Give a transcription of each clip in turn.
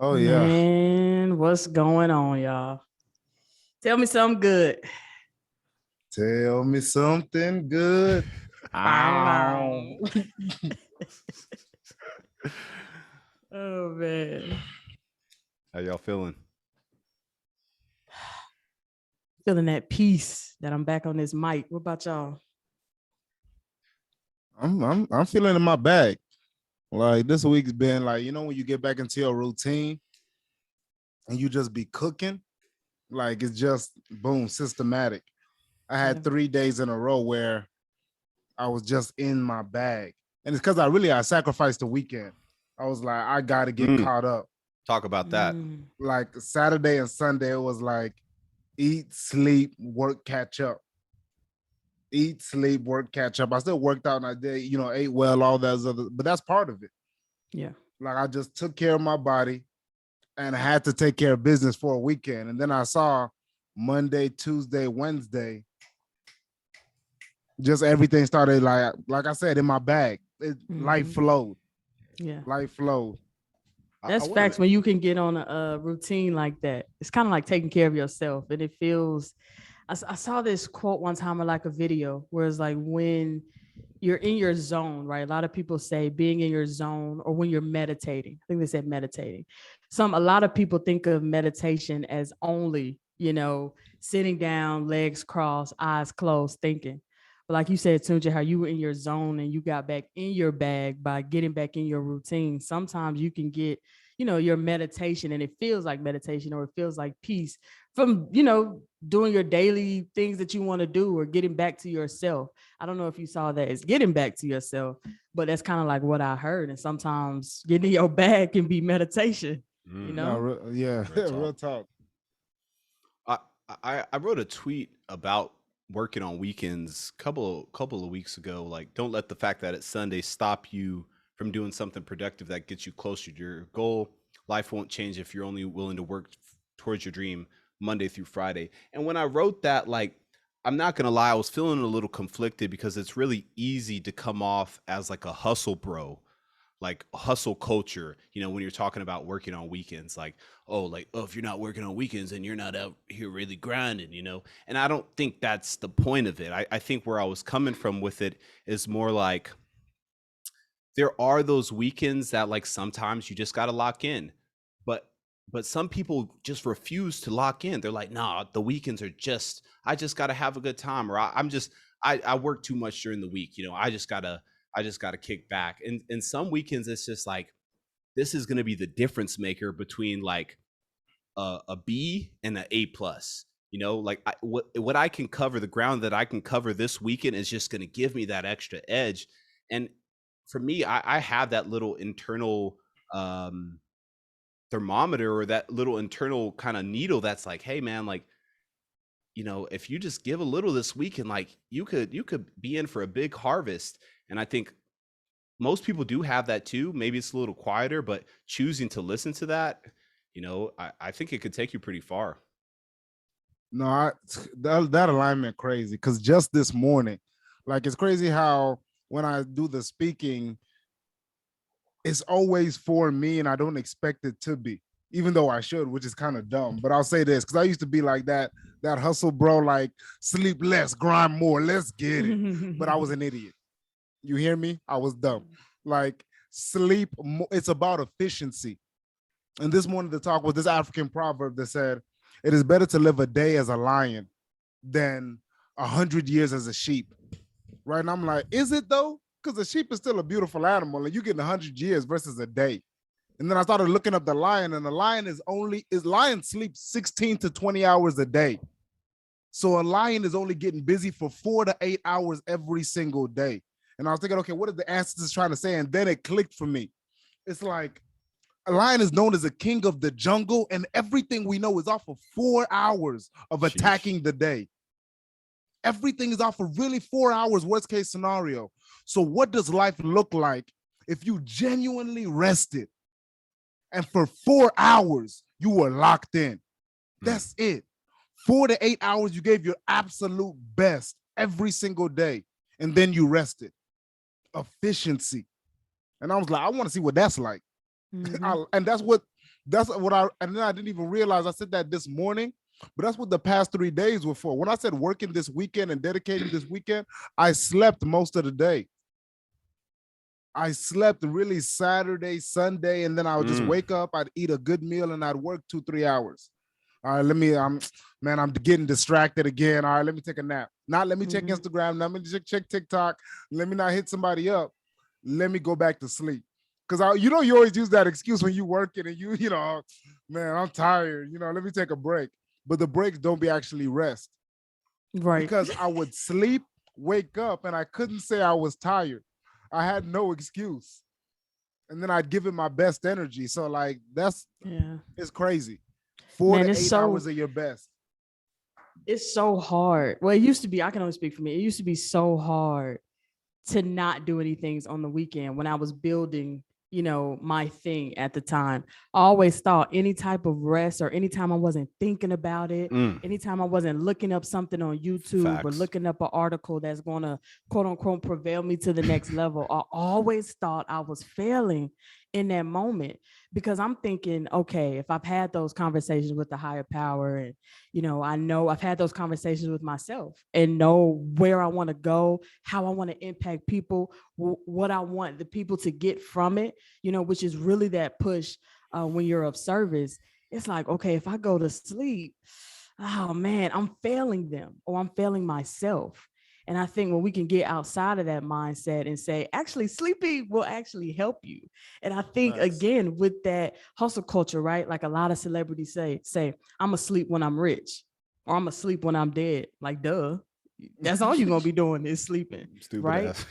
Oh yeah. Man, what's going on, y'all? Tell me something good. Tell me something good. Ow. Oh man. How y'all feeling? Feeling that peace that I'm back on this mic. What about y'all? I'm feeling in my bag. Like this week's been like, when you get back into your routine and you just be cooking, like it's just boom, systematic. I Yeah. had 3 days in a row where I was just in my bag. And it's because I sacrificed the weekend. I was like, I gotta get Mm, caught up. talk about that. Like Saturday and Sunday, it was like eat, sleep, work, catch up. Eat, sleep, work, catch up. I still worked out and I did, ate well, all that other, but that's part of it. Yeah. Like I just took care of my body and I had to take care of business for a weekend. And then I saw Monday, Tuesday, Wednesday, just everything started like I said, in my bag. Life flowed. Yeah. Life flowed. That's facts. When you can get on a routine like that, it's kind of like taking care of yourself. And it feels, I saw this quote one time or like a video where it's like when you're in your zone, right? A lot of people say being in your zone or when you're meditating. I think they said meditating. A lot of people think of meditation as only, sitting down, legs crossed, eyes closed, thinking. But like you said, Tunji, how you were in your zone and you got back in your bag by getting back in your routine. Sometimes you can get, your meditation and it feels like meditation or it feels like peace from, doing your daily things that you want to do or getting back to yourself. I don't know if you saw that as getting back to yourself, but that's kind of like what I heard. And sometimes getting in your bag can be meditation, No, yeah, real talk. I, I wrote a tweet about working on weekends couple of weeks ago. Like, don't let the fact that it's Sunday stop you from doing something productive that gets you closer to your goal. Life won't change if you're only willing to work towards your dream Monday through Friday. And when I wrote that, like, I'm not gonna lie, I was feeling a little conflicted because it's really easy to come off as like a hustle bro, like hustle culture, when you're talking about working on weekends, like, oh, if you're not working on weekends and you're not out here really grinding, and I don't think that's the point of it. I think where I was coming from with it is more like there are those weekends that like sometimes you just got to lock in, but some people just refuse to lock in. They're like, nah, the weekends are just, I just got to have a good time, or I work too much during the week, I just gotta kick back. And some weekends it's just like, this is going to be the difference maker between like a B and an A plus. Like what I can cover, the ground that I can cover this weekend is just going to give me that extra edge. And for me, I have that little internal thermometer, or that little internal kind of needle that's like, hey man, like, if you just give a little this weekend, like you could be in for a big harvest. And I think most people do have that too. Maybe it's a little quieter, but choosing to listen to that, I think it could take you pretty far. No, that alignment crazy because just this morning, like it's crazy how when I do the speaking, it's always for me and I don't expect it to be, even though I should, which is kind of dumb. But I'll say this because I used to be like that hustle bro, like sleep less, grind more, let's get it. But I was an idiot. You hear me? I was dumb. Like sleep, it's about efficiency. And this morning the talk was this African proverb that said, it is better to live a day as a lion than 100 years as a sheep. Right? And I'm like, is it though? Because a sheep is still a beautiful animal and you get 100 years versus a day. And then I started looking up the lion, and the lion lion sleeps 16 to 20 hours a day. So a lion is only getting busy for 4 to 8 hours every single day. And I was thinking, okay, what are the ancestors trying to say? And then it clicked for me. It's like a lion is known as a king of the jungle, and everything we know is off of 4 hours of attacking the day. Everything is off of really 4 hours, worst case scenario. So what does life look like if you genuinely rested and for 4 hours you were locked in? That's it. 4 to 8 hours you gave your absolute best every single day, and then you rested. Efficiency. And I was like, I want to see what that's like. And that's what That's what and then I didn't even realize I said that this morning, but that's what the past 3 days were for. When I said working this weekend and dedicating this weekend, I slept most of the day. I slept really Saturday, Sunday, and then I would just wake up, I'd eat a good meal, and I'd work 2-3 hours. All right, I'm getting distracted again. All right, let me take a nap. Not let me check Instagram, let me check TikTok, let me not hit somebody up. Let me go back to sleep. Because you always use that excuse when you working and man, I'm tired. Let me take a break. But the breaks don't be actually rest. Right. Because I would sleep, wake up, and I couldn't say I was tired. I had no excuse. And then I'd give it my best energy. So like it's crazy. 4 to 8 hours of your best. It's so hard. Well, it used to be, I can only speak for me. It used to be so hard to not do anything on the weekend when I was building, my thing at the time. I always thought any type of rest or anytime I wasn't thinking about it, anytime I wasn't looking up something on YouTube or looking up an article that's going to quote unquote prevail me to the next level, I always thought I was failing in that moment, because I'm thinking, okay, if I've had those conversations with the higher power and, I know I've had those conversations with myself and know where I want to go, how I want to impact people, what I want the people to get from it, which is really that push when you're of service. It's like, okay, if I go to sleep, oh man, I'm failing them or I'm failing myself. And I think when we can get outside of that mindset and say, actually, sleeping will actually help you. And I think, again, with that hustle culture, right? Like a lot of celebrities say, I'm asleep when I'm rich, or I'm asleep when I'm dead. Like, duh. That's all you're going to be doing is sleeping. Stupid right?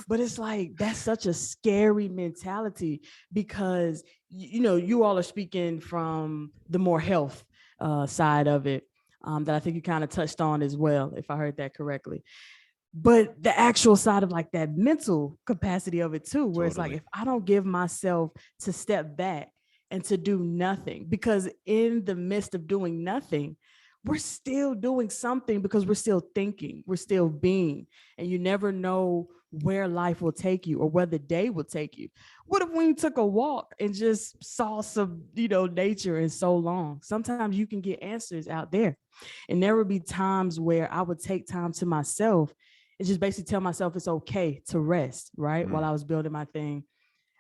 But it's like, that's such a scary mentality, because, you all are speaking from the more health side of it. That I think you kind of touched on as well, if I heard that correctly. But the actual side of like that mental capacity of it too, where it's like, if I don't give myself to step back and to do nothing, because in the midst of doing nothing, we're still doing something, because we're still thinking, we're still being, and you never know where life will take you or where the day will take you. What if we took a walk and just saw some, nature in so long? Sometimes you can get answers out there. And there would be times where I would take time to myself and just basically tell myself it's okay to rest, right? While I was building my thing.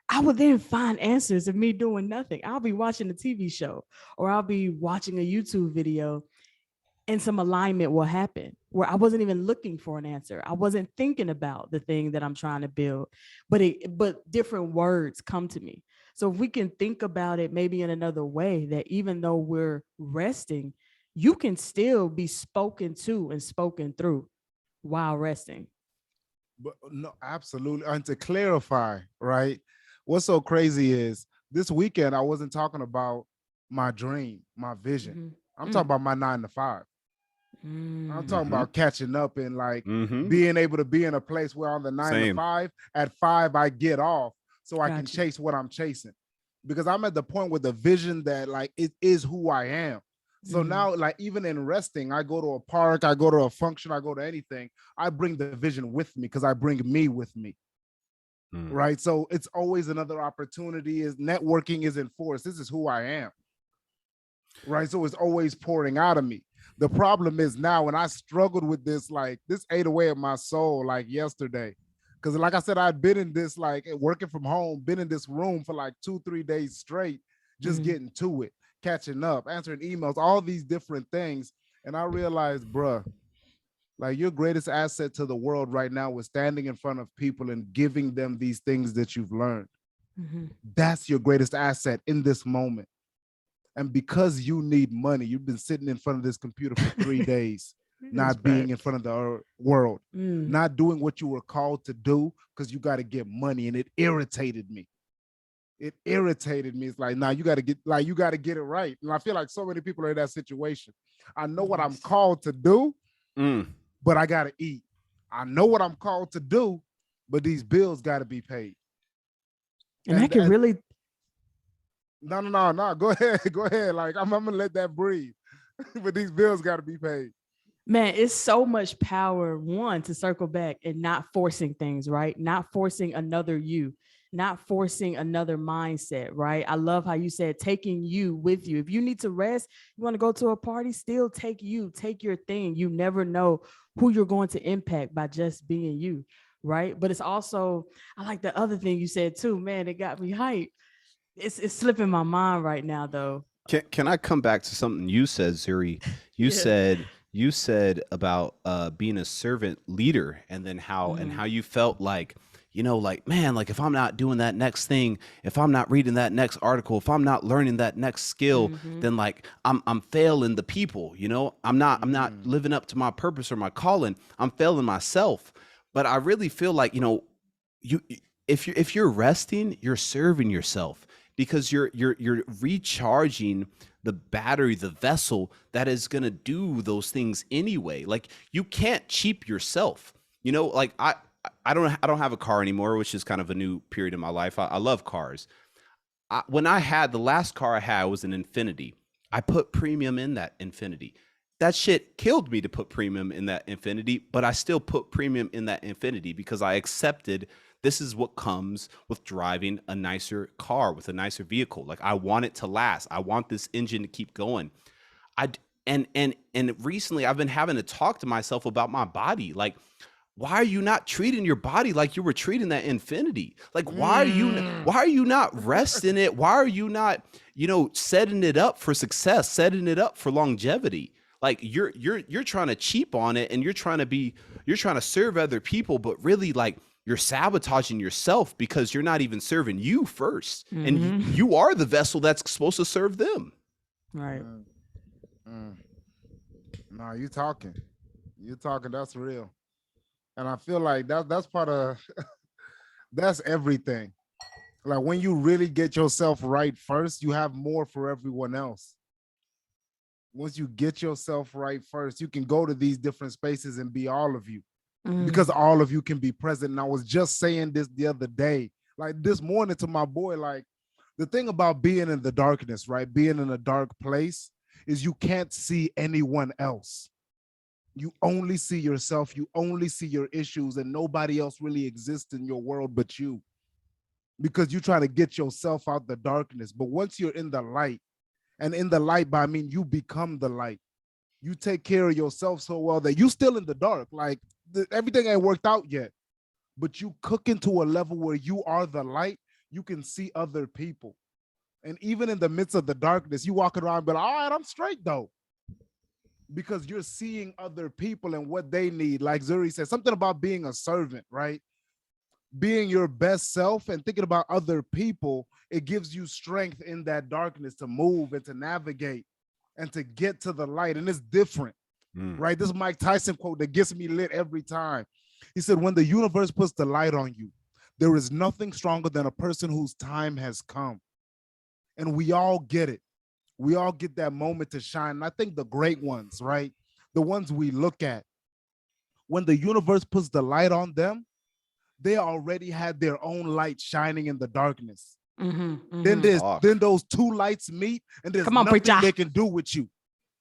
I would then find answers of me doing nothing. I'll be watching a TV show or I'll be watching a YouTube video, and some alignment will happen where I wasn't even looking for an answer. I wasn't thinking about the thing that I'm trying to build, but different words come to me. So if we can think about it maybe in another way, that even though we're resting, you can still be spoken to and spoken through while resting. But no, absolutely. And to clarify, right? What's so crazy is this weekend I wasn't talking about my dream, my vision. I'm talking about my 9 to 5. I'm talking about catching up and like being able to be in a place where on the 9 to 5, at 5 I get off so I can chase what I'm chasing, because I'm at the point with the vision that like it is who I am. So now, like, even in resting, I go to a park, I go to a function, I go to anything, I bring the vision with me because I bring me with me. Right. So it's always another opportunity. Is networking is enforced. This is who I am. Right. So it's always pouring out of me. The problem is now when I struggled with this, like this ate away at my soul like yesterday. Because like I said, I'd been in this, like working from home, been in this room for like 2-3 days straight, just getting to it, catching up, answering emails, all these different things. And I realized, bruh, like your greatest asset to the world right now is standing in front of people and giving them these things that you've learned. That's your greatest asset in this moment. And because you need money, you've been sitting in front of this computer for 3 days, not being in front of the world, not doing what you were called to do because you got to get money. And it irritated me. It's like, now you got to get it right. And I feel like so many people are in that situation. I know what I'm called to do, but I got to eat. I know what I'm called to do, but these bills got to be paid. And that can really... No. Go ahead. Like I'm gonna let that breathe. But these bills got to be paid. Man, it's so much power, one, to circle back and not forcing things, right? Not forcing another you, not forcing another mindset, right? I love how you said taking you with you. If you need to rest, you want to go to a party, still take your thing. You never know who you're going to impact by just being you, right? But it's also, I like the other thing you said too, man, it got me hyped. It's slipping my mind right now though. Can I come back to something you said, Zuri? You Yeah. said you said about being a servant leader, and then how you felt like, like, man, like if I'm not doing that next thing, if I'm not reading that next article, if I'm not learning that next skill, then like I'm failing the people. I'm not living up to my purpose or my calling. I'm failing myself. But I really feel like, you if you're resting, you're serving yourself, because you're recharging the battery, the vessel that is going to do those things anyway. Like, you can't cheap yourself. Like, I don't have a car anymore, which is kind of a new period in my life. I love cars. When I had the last car I had was an Infinity. I put premium in that Infinity. That shit killed me to put premium in that Infinity, but I still put premium in that Infinity because I accepted this is what comes with driving a nicer car, with a nicer vehicle. Like, I want it to last. I want this engine to keep going. And recently I've been having to talk to myself about my body. Like, why are you not treating your body like you were treating that Infinity? Like, why are you not resting it? Why are you not, setting it up for success, setting it up for longevity? Like, you're trying to cheap on it, and you're trying to serve other people, but really, like, you're sabotaging yourself because you're not even serving you first. And you are the vessel that's supposed to serve them. Right. No, you talking. That's real. And I feel like that's part of that's everything. Like, when you really get yourself right first, you have more for everyone else. Once you get yourself right first, you can go to these different spaces and be all of you, because all of you can be present. And I was just saying this the other day, like this morning, to my boy, like, the thing about being in the darkness, right? Being in a dark place is you can't see anyone else. You only see yourself. You only see your issues, and nobody else really exists in your world but you, because you try to get yourself out the darkness. But once you're in the light, and in the light, by I mean you become the light. You take care of yourself so well that you still in the dark. Like, everything ain't worked out yet, but you cook into a level where you are the light. You can see other people. And even in the midst of the darkness, you walking around and be like, all right, I'm straight though. Because you're seeing other people and what they need. Like Zuri said, something about being a servant, right? Being your best self and thinking about other people, it gives you strength in that darkness to move and to navigate and to get to the light. And it's different, right? This Mike Tyson quote that gets me lit every time. He said, when the universe puts the light on you, there is nothing stronger than a person whose time has come. And we all get it. We all get that moment to shine. And I think the great ones, right? The ones we look at, when the universe puts the light on them, they already had their own light shining in the darkness. Then those two lights meet, and there's nothing they can do with you.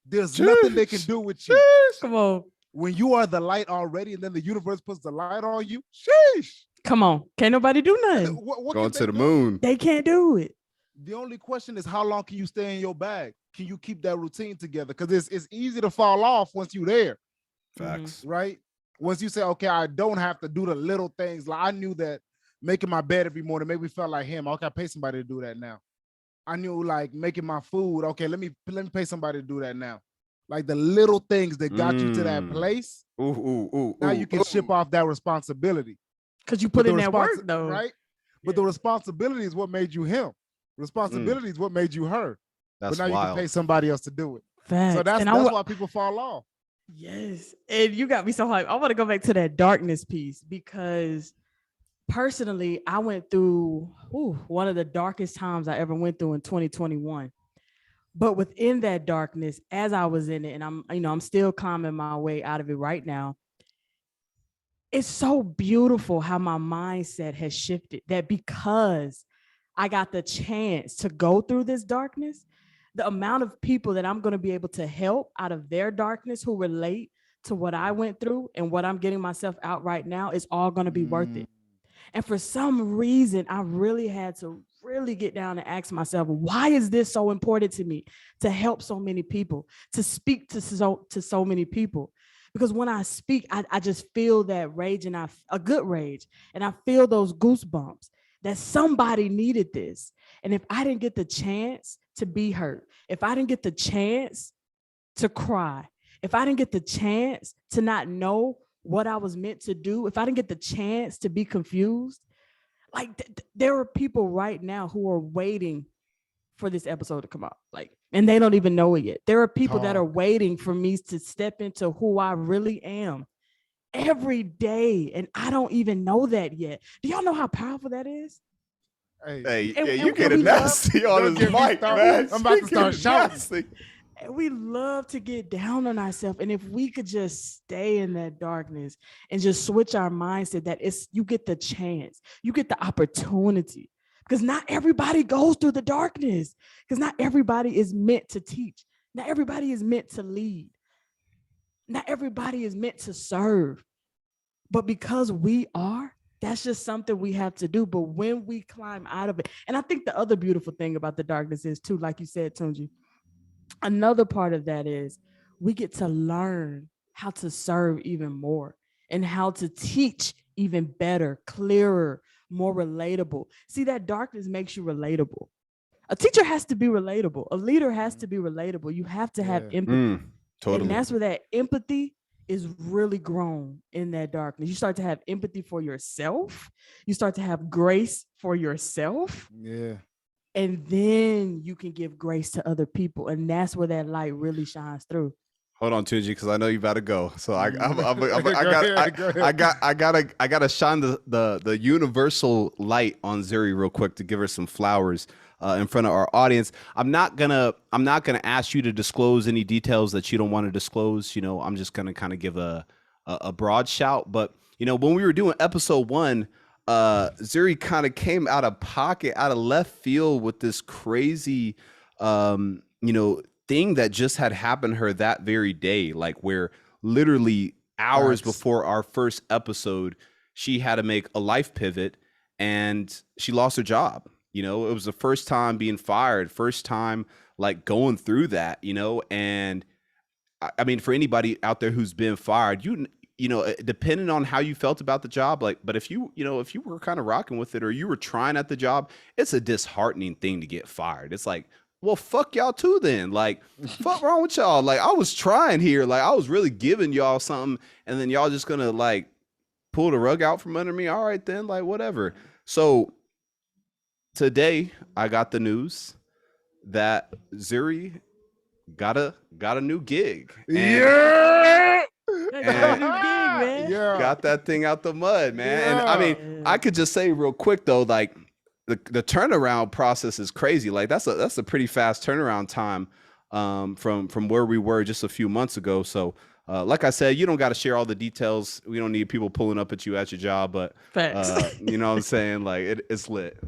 There's nothing they can do with you. Come on. When you are the light already, and then the universe puts the light on you, sheesh. Come on. Can't nobody do nothing. What Going to the do? moon. They can't do it. The only question is, how long can you stay in your bag? Can you keep that routine together? Because it's easy to fall off once you're there. Facts. Right? Once you say, okay, I don't have to do the little things. Like, I knew that making my bed every morning made me feel like him. Okay, I pay somebody to do that now. I knew, like, making my food. Okay, let me pay somebody to do that now. Like, the little things that got you to that place. Now you can ship off that responsibility. Because you put in that work, though. Right? But the responsibility is what made you him. Responsibility is what made you her. That's but now wild. You can pay somebody else to do it. Facts. So that's why people fall off. Yes. And you got me so hyped. I want to go back to that darkness piece, because personally, I went through one of the darkest times I ever went through in 2021. But within that darkness, as I was in it, and I'm still climbing my way out of it right now, it's so beautiful how my mindset has shifted, that because I got the chance to go through this darkness, the amount of people that I'm going to be able to help out of their darkness who relate to what I went through and what I'm getting myself out right now is all going to be worth it. And for some reason, I really had to really get down and ask myself, why is this so important to me to help so many people, to speak to so many people? Because when I speak, I just feel that rage, and a good rage, and I feel those goosebumps that somebody needed this. And if I didn't get the chance to be hurt, if I didn't get the chance to cry, if I didn't get the chance to not know what I was meant to do, if I didn't get the chance to be confused, like there are people right now who are waiting for this episode to come out, like, and they don't even know it yet. There are people that are waiting for me to step into who I really am every day, and I don't even know that yet. Do y'all know how powerful that is? Hey, you getting nasty on his mic, man. I'm about to start shouting. And we love to get down on ourselves. And if we could just stay in that darkness and just switch our mindset, that you get the chance, you get the opportunity, because not everybody goes through the darkness, because not everybody is meant to teach. Not everybody is meant to lead. Not everybody is meant to serve. But because we are, that's just something we have to do. But when we climb out of it, and I think the other beautiful thing about the darkness is too, like you said, Tunji, another part of that is we get to learn how to serve even more and how to teach even better, clearer, more relatable. See, that darkness makes you relatable. A teacher has to be relatable. A leader has to be relatable. You have to have empathy. Totally. And that's where that empathy is really grown in that darkness. You start to have empathy for yourself. You start to have grace for yourself. Yeah. And then you can give grace to other people. And that's where that light really shines through. Hold on, Tunji, because I know you about to go. So I gotta shine the universal light on Zuri real quick to give her some flowers in front of our audience. I'm not gonna ask you to disclose any details that you don't want to disclose. You know, I'm just gonna kind of give a broad shout. But you know, when we were doing episode 1, Zuri kind of came out of pocket, out of left field with this crazy, thing that just had happened to her that very day, like where literally hours before our first episode, she had to make a life pivot and she lost her job. You know, it was the first time being fired, first time like going through that, and I mean, for anybody out there who's been fired, you know, depending on how you felt about the job, like, but if you were kind of rocking with it or you were trying at the job, it's a disheartening thing to get fired. It's like, well, fuck y'all too then. Like, fuck wrong with y'all? Like, I was trying here. Like, I was really giving y'all something. And then y'all just gonna like pull the rug out from under me. All right, then, like, whatever. So today I got the news that Zuri got a new gig. And got that thing out the mud, man. Yeah. And I mean, I could just say real quick though, like, the turnaround process is crazy. Like that's a pretty fast turnaround time from where we were just a few months ago. So like I said, you don't got to share all the details. We don't need people pulling up at you at your job, but you know what I'm saying? Like it's lit.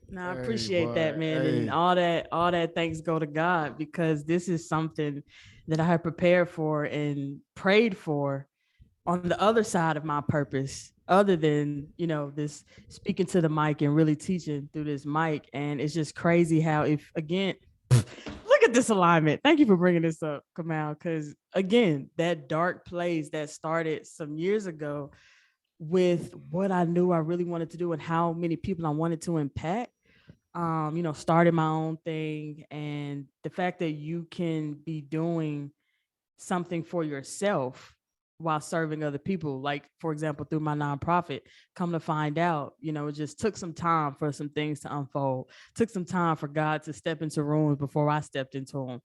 No, I appreciate that, man. And all that thanks go to God, because this is something that I had prepared for and prayed for on the other side of my purpose, other than, this speaking to the mic and really teaching through this mic. And it's just crazy how, if again, look at this alignment. Thank you for bringing this up, Kamau, because again, that dark place that started some years ago with what I knew I really wanted to do and how many people I wanted to impact, started my own thing. And the fact that you can be doing something for yourself while serving other people, like, for example, through my nonprofit, come to find out, it just took some time for some things to unfold, took some time for God to step into rooms before I stepped into them,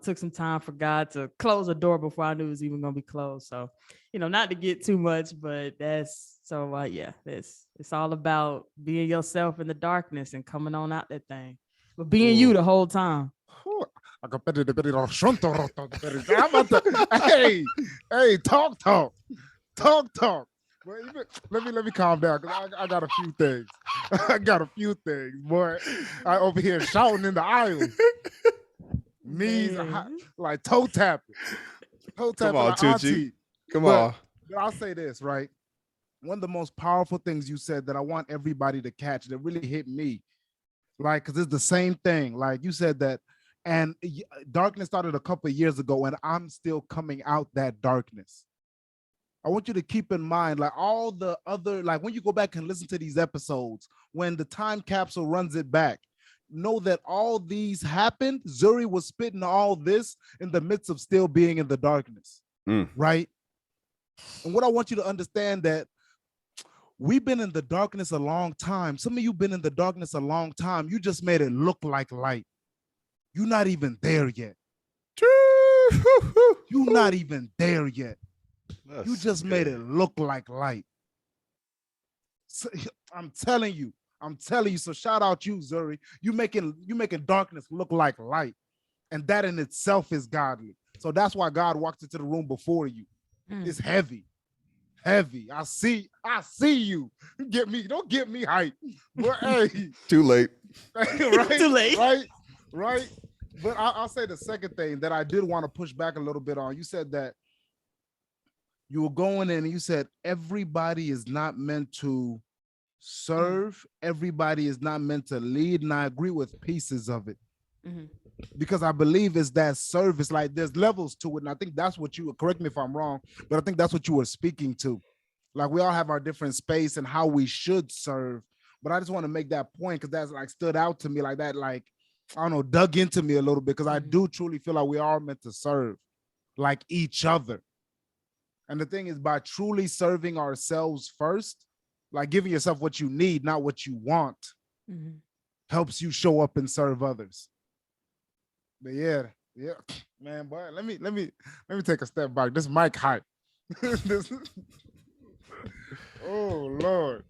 took some time for God to close a door before I knew it was even going to be closed. So, not to get too much, but it's all about being yourself in the darkness and coming on out that thing, but being you the whole time. Hey, talk. Well, let me calm down, because I got a few things. Boy. I over here shouting in the aisle. Knees like toe tapping. Come on, Tunji. Come on. I'll say this, right? one of the most powerful things you said that I want everybody to catch that really hit me, like, because it's the same thing. Like you said that, and darkness started a couple of years ago, and I'm still coming out that darkness. I want you to keep in mind, like all the other, like when you go back and listen to these episodes, when the time capsule runs it back, know that all these happened. Zuri was spitting all this in the midst of still being in the darkness, right? And what I want you to understand that we've been in the darkness a long time. Some of you been in the darkness a long time. You just made it look like light. You're not even there yet. You're not even there yet. You just made it look like light. So, I'm telling you. So shout out you, Zuri. You making darkness look like light, and that in itself is godly. So that's why God walked into the room before you. It's heavy. I see you. Don't get me hyped. But hey, too late. Right? Too late. Right. But I'll say the second thing that I did want to push back a little bit on. You said that you were going in and you said everybody is not meant to serve. Everybody is not meant to lead. And I agree with pieces of it. Because I believe it's that service, like there's levels to it. And I think that's what you, correct me if I'm wrong, but I think that's what you were speaking to. Like we all have our different space and how we should serve. But I just want to make that point because that's like stood out to me like that, like, I don't know, dug into me a little bit because I do truly feel like we are meant to serve like each other. And the thing is, by truly serving ourselves first, like giving yourself what you need, not what you want, helps you show up and serve others. But yeah, man, boy, let me take a step back. This mic hype. Oh Lord.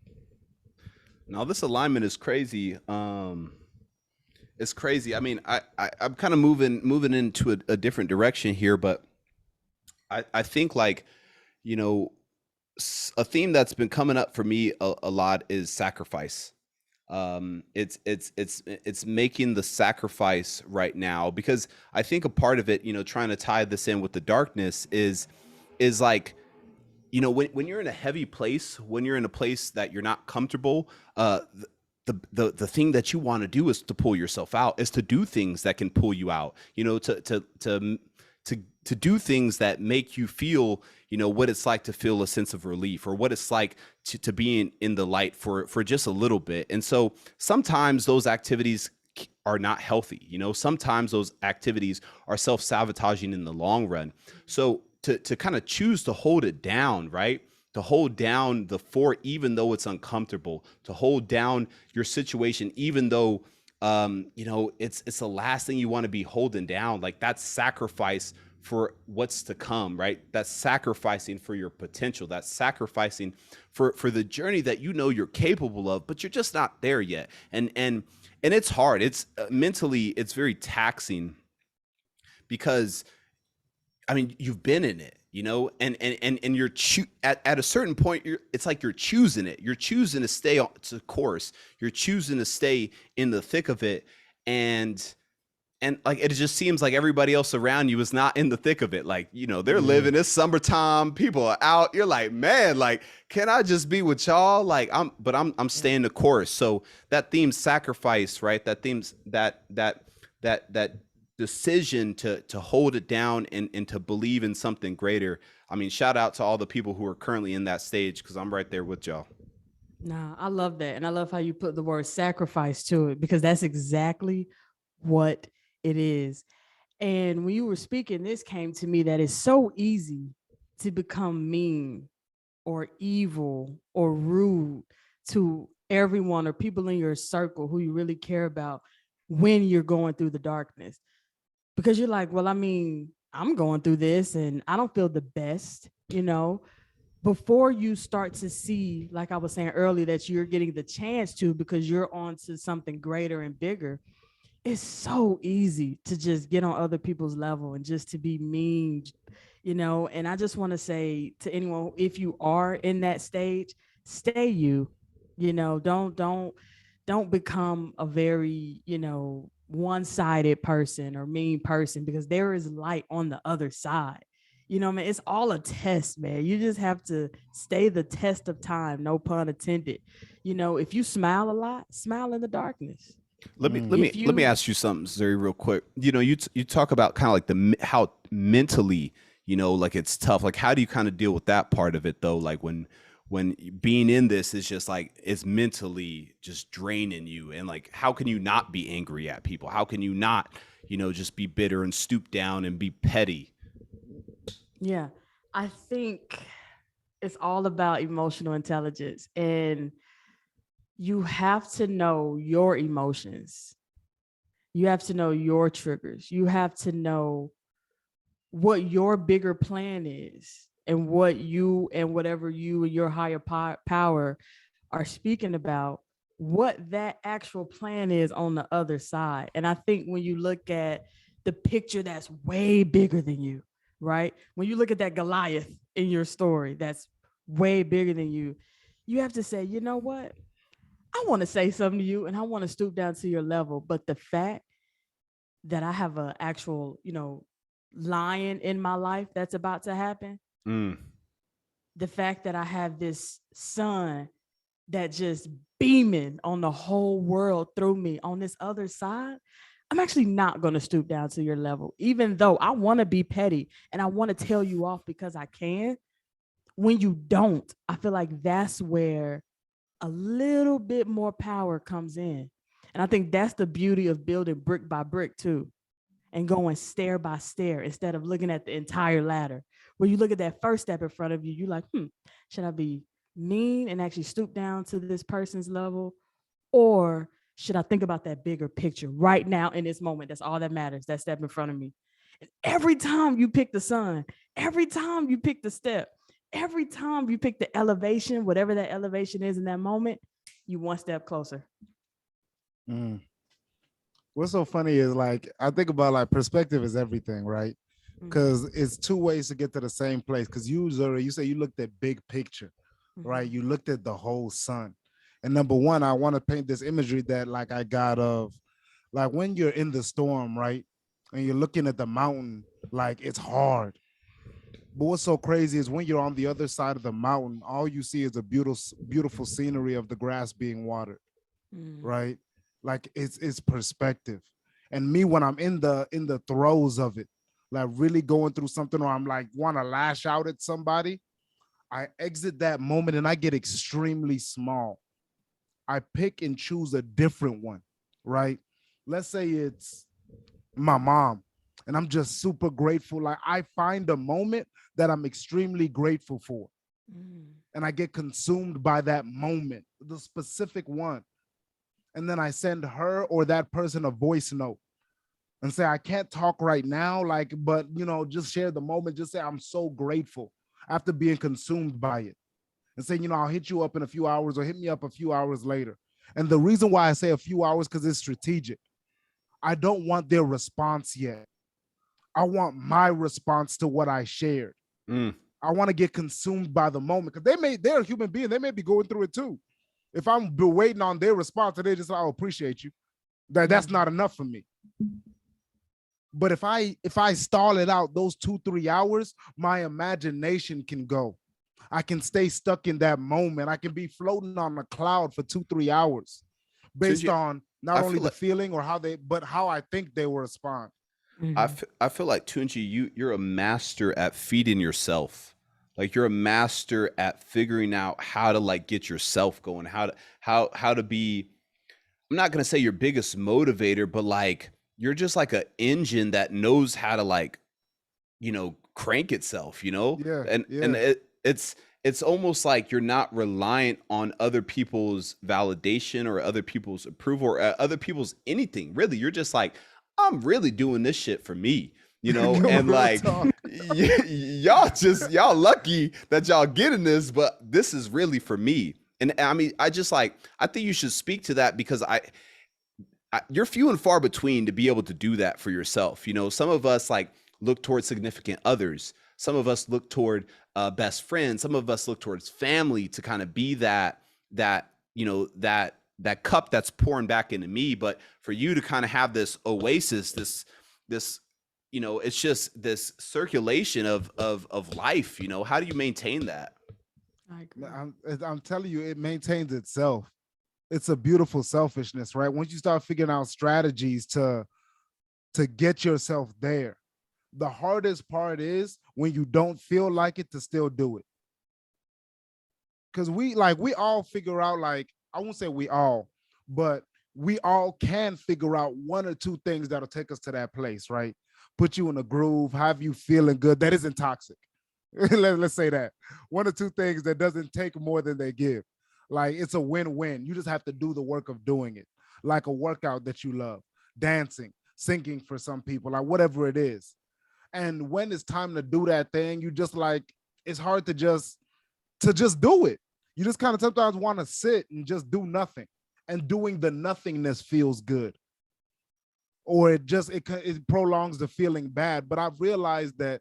Now this alignment is crazy. It's crazy. I mean, I'm kind of moving into a different direction here, but I think like, you know, a theme that's been coming up for me a lot is sacrifice. It's making the sacrifice right now, because I think a part of it, you know, trying to tie this in with the darkness is like, you know, when you're in a heavy place, when you're in a place that you're not comfortable, the thing that you want to do is to pull yourself out, is to do things that can pull you out, you know, to do things that make you feel, you know, what it's like to feel a sense of relief, or what it's like to be in the light for just a little bit. And so sometimes those activities are not healthy. You know, sometimes those activities are self-sabotaging in the long run. So to kind of choose to hold it down, right? To hold down the fort, even though it's uncomfortable, to hold down your situation, even though, you know, it's the last thing you want to be holding down. Like that's sacrifice for what's to come, right? That's sacrificing for your potential. That's sacrificing for the journey that you know you're capable of, but you're just not there yet. And it's hard. It's mentally, it's very taxing, because I mean, you've been in it, you know, and you're at a certain point, it's like you're choosing it. You're choosing to stay on the course. You're choosing to stay in the thick of it. And like, it just seems like everybody else around you is not in the thick of it. Like, you know, they're living, it's summertime, people are out. You're like, man, like, can I just be with y'all? Like, I'm staying the course. So that theme, sacrifice, right? That theme's that decision to hold it down and to believe in something greater. I mean, shout out to all the people who are currently in that stage, because I'm right there with y'all. No, I love that. And I love how you put the word sacrifice to it, because that's exactly what it is. And when you were speaking, this came to me that it's so easy to become mean or evil or rude to everyone or people in your circle who you really care about when you're going through the darkness. Because you're like, well, I mean, I'm going through this and I don't feel the best, you know, before you start to see, like I was saying earlier, that you're getting the chance to, because you're on to something greater and bigger. It's so easy to just get on other people's level and just to be mean, you know. And I just want to say to anyone, if you are in that stage, stay you know, don't become a very, you know, one-sided person or mean person, because there is light on the other side. You know, man, it's all a test, man. You just have to stay the test of time, no pun intended. You know, if you smile a lot, smile in the darkness. Let me ask you something, Zuri, real quick. You know, you talk about kind of like how mentally, you know, like it's tough. Like, how do you kind of deal with that part of it though? Like when being in this is just like it's mentally just draining you, and like how can you not be angry at people? How can you not, you know, just be bitter and stoop down and be petty? Yeah, I think it's all about emotional intelligence, and you have to know your emotions. You have to know your triggers. You have to know what your bigger plan is and what you and whatever you and your higher power are speaking about, what that actual plan is on the other side. And I think when you look at the picture that's way bigger than you, right? When you look at that Goliath in your story that's way bigger than you have to say, you know what? I want to say something to you and I want to stoop down to your level. But the fact that I have an actual, lion in my life that's about to happen, Mm. the fact that I have this sun that just beaming on the whole world through me on this other side, I'm actually not going to stoop down to your level, even though I want to be petty and I want to tell you off because I can. When you don't, I feel like that's where a little bit more power comes in. And I think that's the beauty of building brick by brick too, and going stair by stair instead of looking at the entire ladder. When you look at that first step in front of you, you're like, should I be mean and actually stoop down to this person's level? Or should I think about that bigger picture right now in this moment? That's all that matters, that step in front of me. And every time you pick the sun, every time you pick the step, every time you pick the elevation, whatever that elevation is in that moment, you one step closer. Mm. What's so funny is like I think about like perspective is everything, right? Because it's two ways to get to the same place. Because you say you looked at big picture, right? You looked at the whole sun. And number one, I want to paint this imagery that like I got of like when you're in the storm, right? And you're looking at the mountain, like it's hard. But what's so crazy is when you're on the other side of the mountain, all you see is a beautiful scenery of the grass being watered, right? Like it's perspective. And me when I'm in the throes of it, like really going through something, or I'm like want to lash out at somebody, I exit that moment and I get extremely small. I pick and choose a different one, right? Let's say it's my mom, and I'm just super grateful. Like I find a moment that I'm extremely grateful for, and I get consumed by that moment, the specific one. And then I send her or that person a voice note and say, I can't talk right now, like, but just share the moment, just say I'm so grateful after being consumed by it. And say, I'll hit you up in a few hours or hit me up a few hours later. And the reason why I say a few hours, because it's strategic. I don't want their response yet. I want my response to what I shared. I want to get consumed by the moment because they're a human being. They may be going through it too. If I'm waiting on their response, they just I'll appreciate you. That's not enough for me. But if I stall it out those 2-3 hours, my imagination can go. I can stay stuck in that moment. I can be floating on a cloud for 2-3 hours based on not only the feeling or but how I think they will respond. I feel like Tunji, you're a master at feeding yourself. Like you're a master at figuring out how to like get yourself going, how to be, I'm not going to say your biggest motivator, but like you're just like an engine that knows how to like, crank itself, Yeah. And it's almost like you're not reliant on other people's validation or other people's approval or other people's anything. Really, you're just like, I'm really doing this shit for me, and like y'all lucky that y'all getting this, but this is really for me. And I mean, I think you should speak to that because you're few and far between to be able to do that for yourself. Some of us like look towards significant others. Some of us look toward best friends. Some of us look towards family to kind of be that cup that's pouring back into me. But for you to kind of have this oasis, this you know, it's just this circulation of life. You know, how do you maintain that? I agree. I'm telling you, it maintains itself. It's a beautiful selfishness, right? Once you start figuring out strategies to get yourself there, the hardest part is when you don't feel like it to still do it. Because we all figure out, like, I won't say we all, but we all can figure out one or two things that'll take us to that place, right? Put you in a groove, have you feeling good. That isn't toxic. Let's say that. One or two things that doesn't take more than they give. Like, it's a win-win. You just have to do the work of doing it. Like a workout that you love, dancing, singing for some people, like whatever it is. And when it's time to do that thing, you just like, it's hard to just do it. You just kind of sometimes want to sit and just do nothing. And doing the nothingness feels good. Or it prolongs the feeling bad. But I've realized that,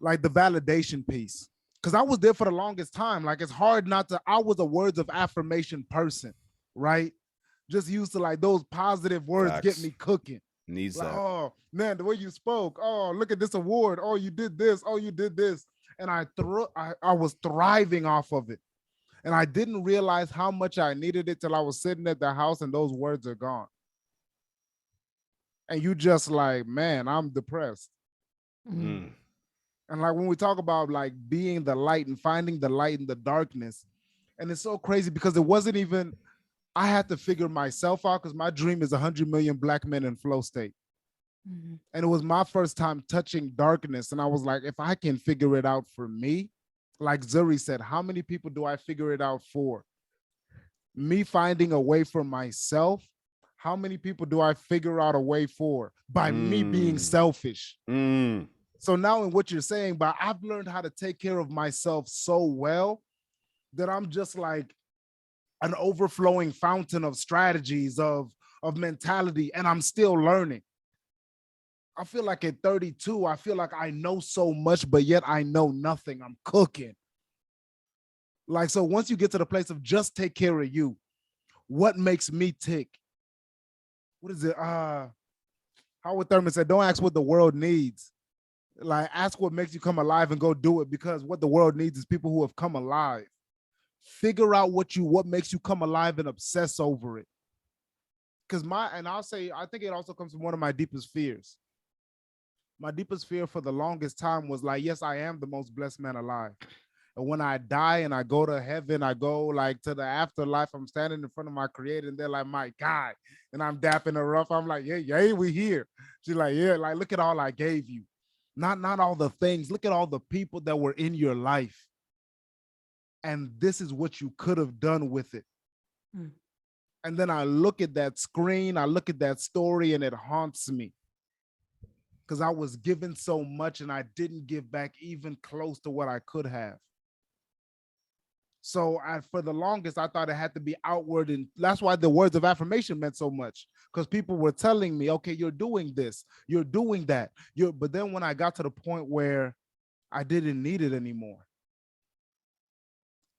like, the validation piece, because I was there for the longest time. Like, it's hard not to, I was a words of affirmation person, right? Just used to, like, those positive words Facts. get me cooking. Needs Like, that. oh man, the way you spoke. Oh, look at this award. Oh, you did this. Oh, you did this. And I was thriving off of it. And I didn't realize how much I needed it till I was sitting at the house and those words are gone. And you just like, man, I'm depressed. Mm. And like when we talk about like being the light and finding the light in the darkness, and it's so crazy because it wasn't even, I had to figure myself out because my dream is 100 million black men in flow state. Mhm. And it was my first time touching darkness. And I was like, if I can figure it out for me, like Zuri said, how many people do I figure it out for? Me finding a way for myself. How many people do I figure out a way for? By me being selfish. So now in what you're saying, but I've learned how to take care of myself so well that I'm just like an overflowing fountain of strategies, of mentality, and I'm still learning. I feel like at 32, I feel like I know so much, but yet I know nothing. I'm cooking. Like, so once you get to the place of just take care of you, what makes me tick? What is it? Howard Thurman said, don't ask what the world needs. Like, ask what makes you come alive and go do it, because what the world needs is people who have come alive. Figure out what makes you come alive and obsess over it. Because I'll say, I think it also comes from one of my deepest fears. My deepest fear for the longest time was like, yes, I am the most blessed man alive. And when I die and I go to heaven, I go like to the afterlife, I'm standing in front of my creator and they're like, my God. And I'm dapping her up. I'm like, yeah, we here. She's like, yeah, like, look at all I gave you. Not all the things. Look at all the people that were in your life. And this is what you could have done with it. And then I look at that screen, I look at that story, and it haunts me. Because I was given so much and I didn't give back even close to what I could have. So for the longest, I thought it had to be outward. And that's why the words of affirmation meant so much. Because people were telling me, okay, you're doing this, you're doing that. But then when I got to the point where I didn't need it anymore,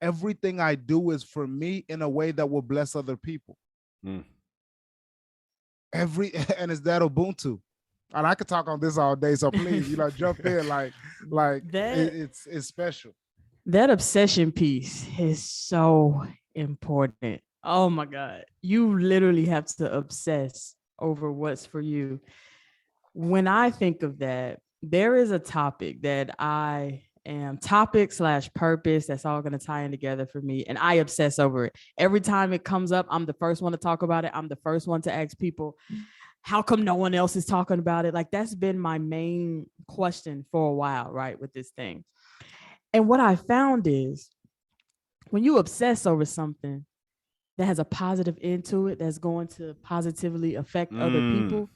everything I do is for me in a way that will bless other people. And it's that Ubuntu. And I could talk on this all day, so please, jump in. Like that, it's special. That obsession piece is so important. Oh my God. You literally have to obsess over what's for you. When I think of that, there is a topic that I am topic/purpose that's all going to tie in together for me. And I obsess over it. Every time it comes up, I'm the first one to talk about it. I'm the first one to ask people, how come no one else is talking about it? Like, that's been my main question for a while, right, with this thing. And what I found is when you obsess over something that has a positive end to it, that's going to positively affect other people,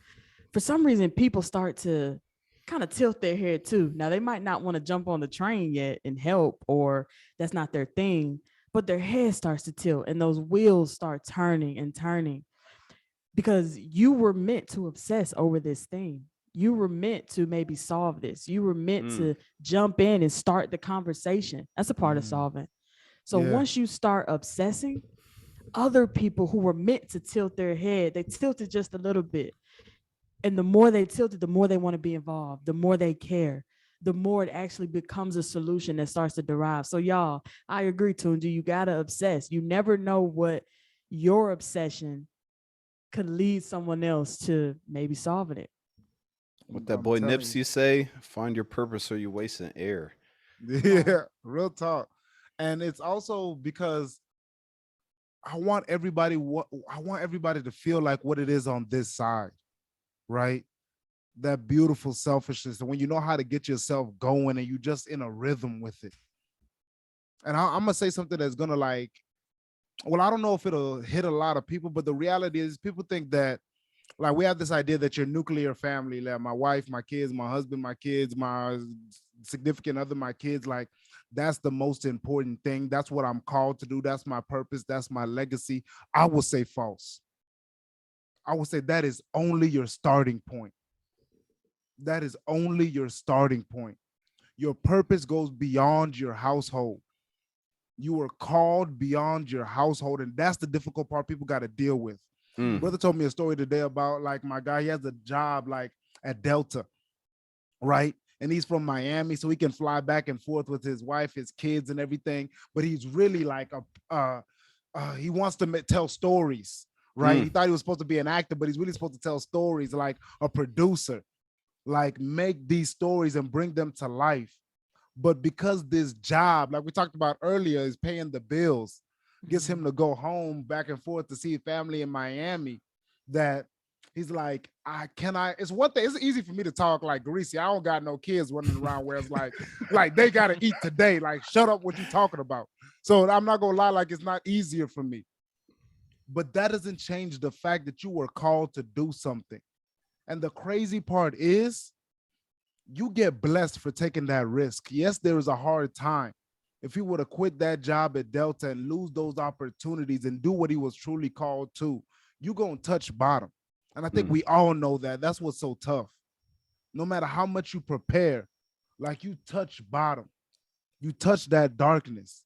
for some reason, people start to kind of tilt their head too. Now, they might not want to jump on the train yet and help, or that's not their thing, but their head starts to tilt and those wheels start turning and turning because you were meant to obsess over this thing. You were meant to maybe solve this. You were meant to jump in and start the conversation. That's a part of solving. So once you start obsessing, other people who were meant to tilt their head, they tilted just a little bit. And the more they tilt it, the more they want to be involved, the more they care, the more it actually becomes a solution that starts to derive. So y'all, I agree, Tunji, you gotta obsess. You never know what your obsession could lead someone else to maybe solving it. What that I'm boy telling you. Nipsey say? Find your purpose or you're wasting air. Come on. Yeah, real talk. And it's also because I want everybody to feel like what it is on this side, right? That beautiful selfishness. And when you know how to get yourself going and you just in a rhythm with it. And I'm gonna say something that's gonna like, well, I don't know if it'll hit a lot of people, but the reality is people think that like we have this idea that your nuclear family, like my wife, my kids, my husband, my kids, my significant other, my kids, like that's the most important thing. That's what I'm called to do. That's my purpose. That's my legacy. I will say false. I would say that is only your starting point. That is only your starting point. Your purpose goes beyond your household. You are called beyond your household, and that's the difficult part people got to deal with. Mm. Brother told me a story today about like my guy, he has a job like at Delta, right? And he's from Miami, so he can fly back and forth with his wife, his kids, and everything. But he's really like he wants to tell stories, right? He thought he was supposed to be an actor, but he's really supposed to tell stories like a producer, like make these stories and bring them to life. But because this job, like we talked about earlier, is paying the bills, gets him to go home back and forth to see family in Miami, that he's like, it's one thing, it's easy for me to talk like greasy. I don't got no kids running around where it's like they gotta eat today. Like, shut up what you talking about. So I'm not gonna lie, like it's not easier for me. But that doesn't change the fact that you were called to do something. And the crazy part is you get blessed for taking that risk. Yes, there is a hard time. If he would have quit that job at Delta and lose those opportunities and do what he was truly called to, you're going to touch bottom. And I think we all know that. That's what's so tough. No matter how much you prepare, like you touch bottom, you touch that darkness.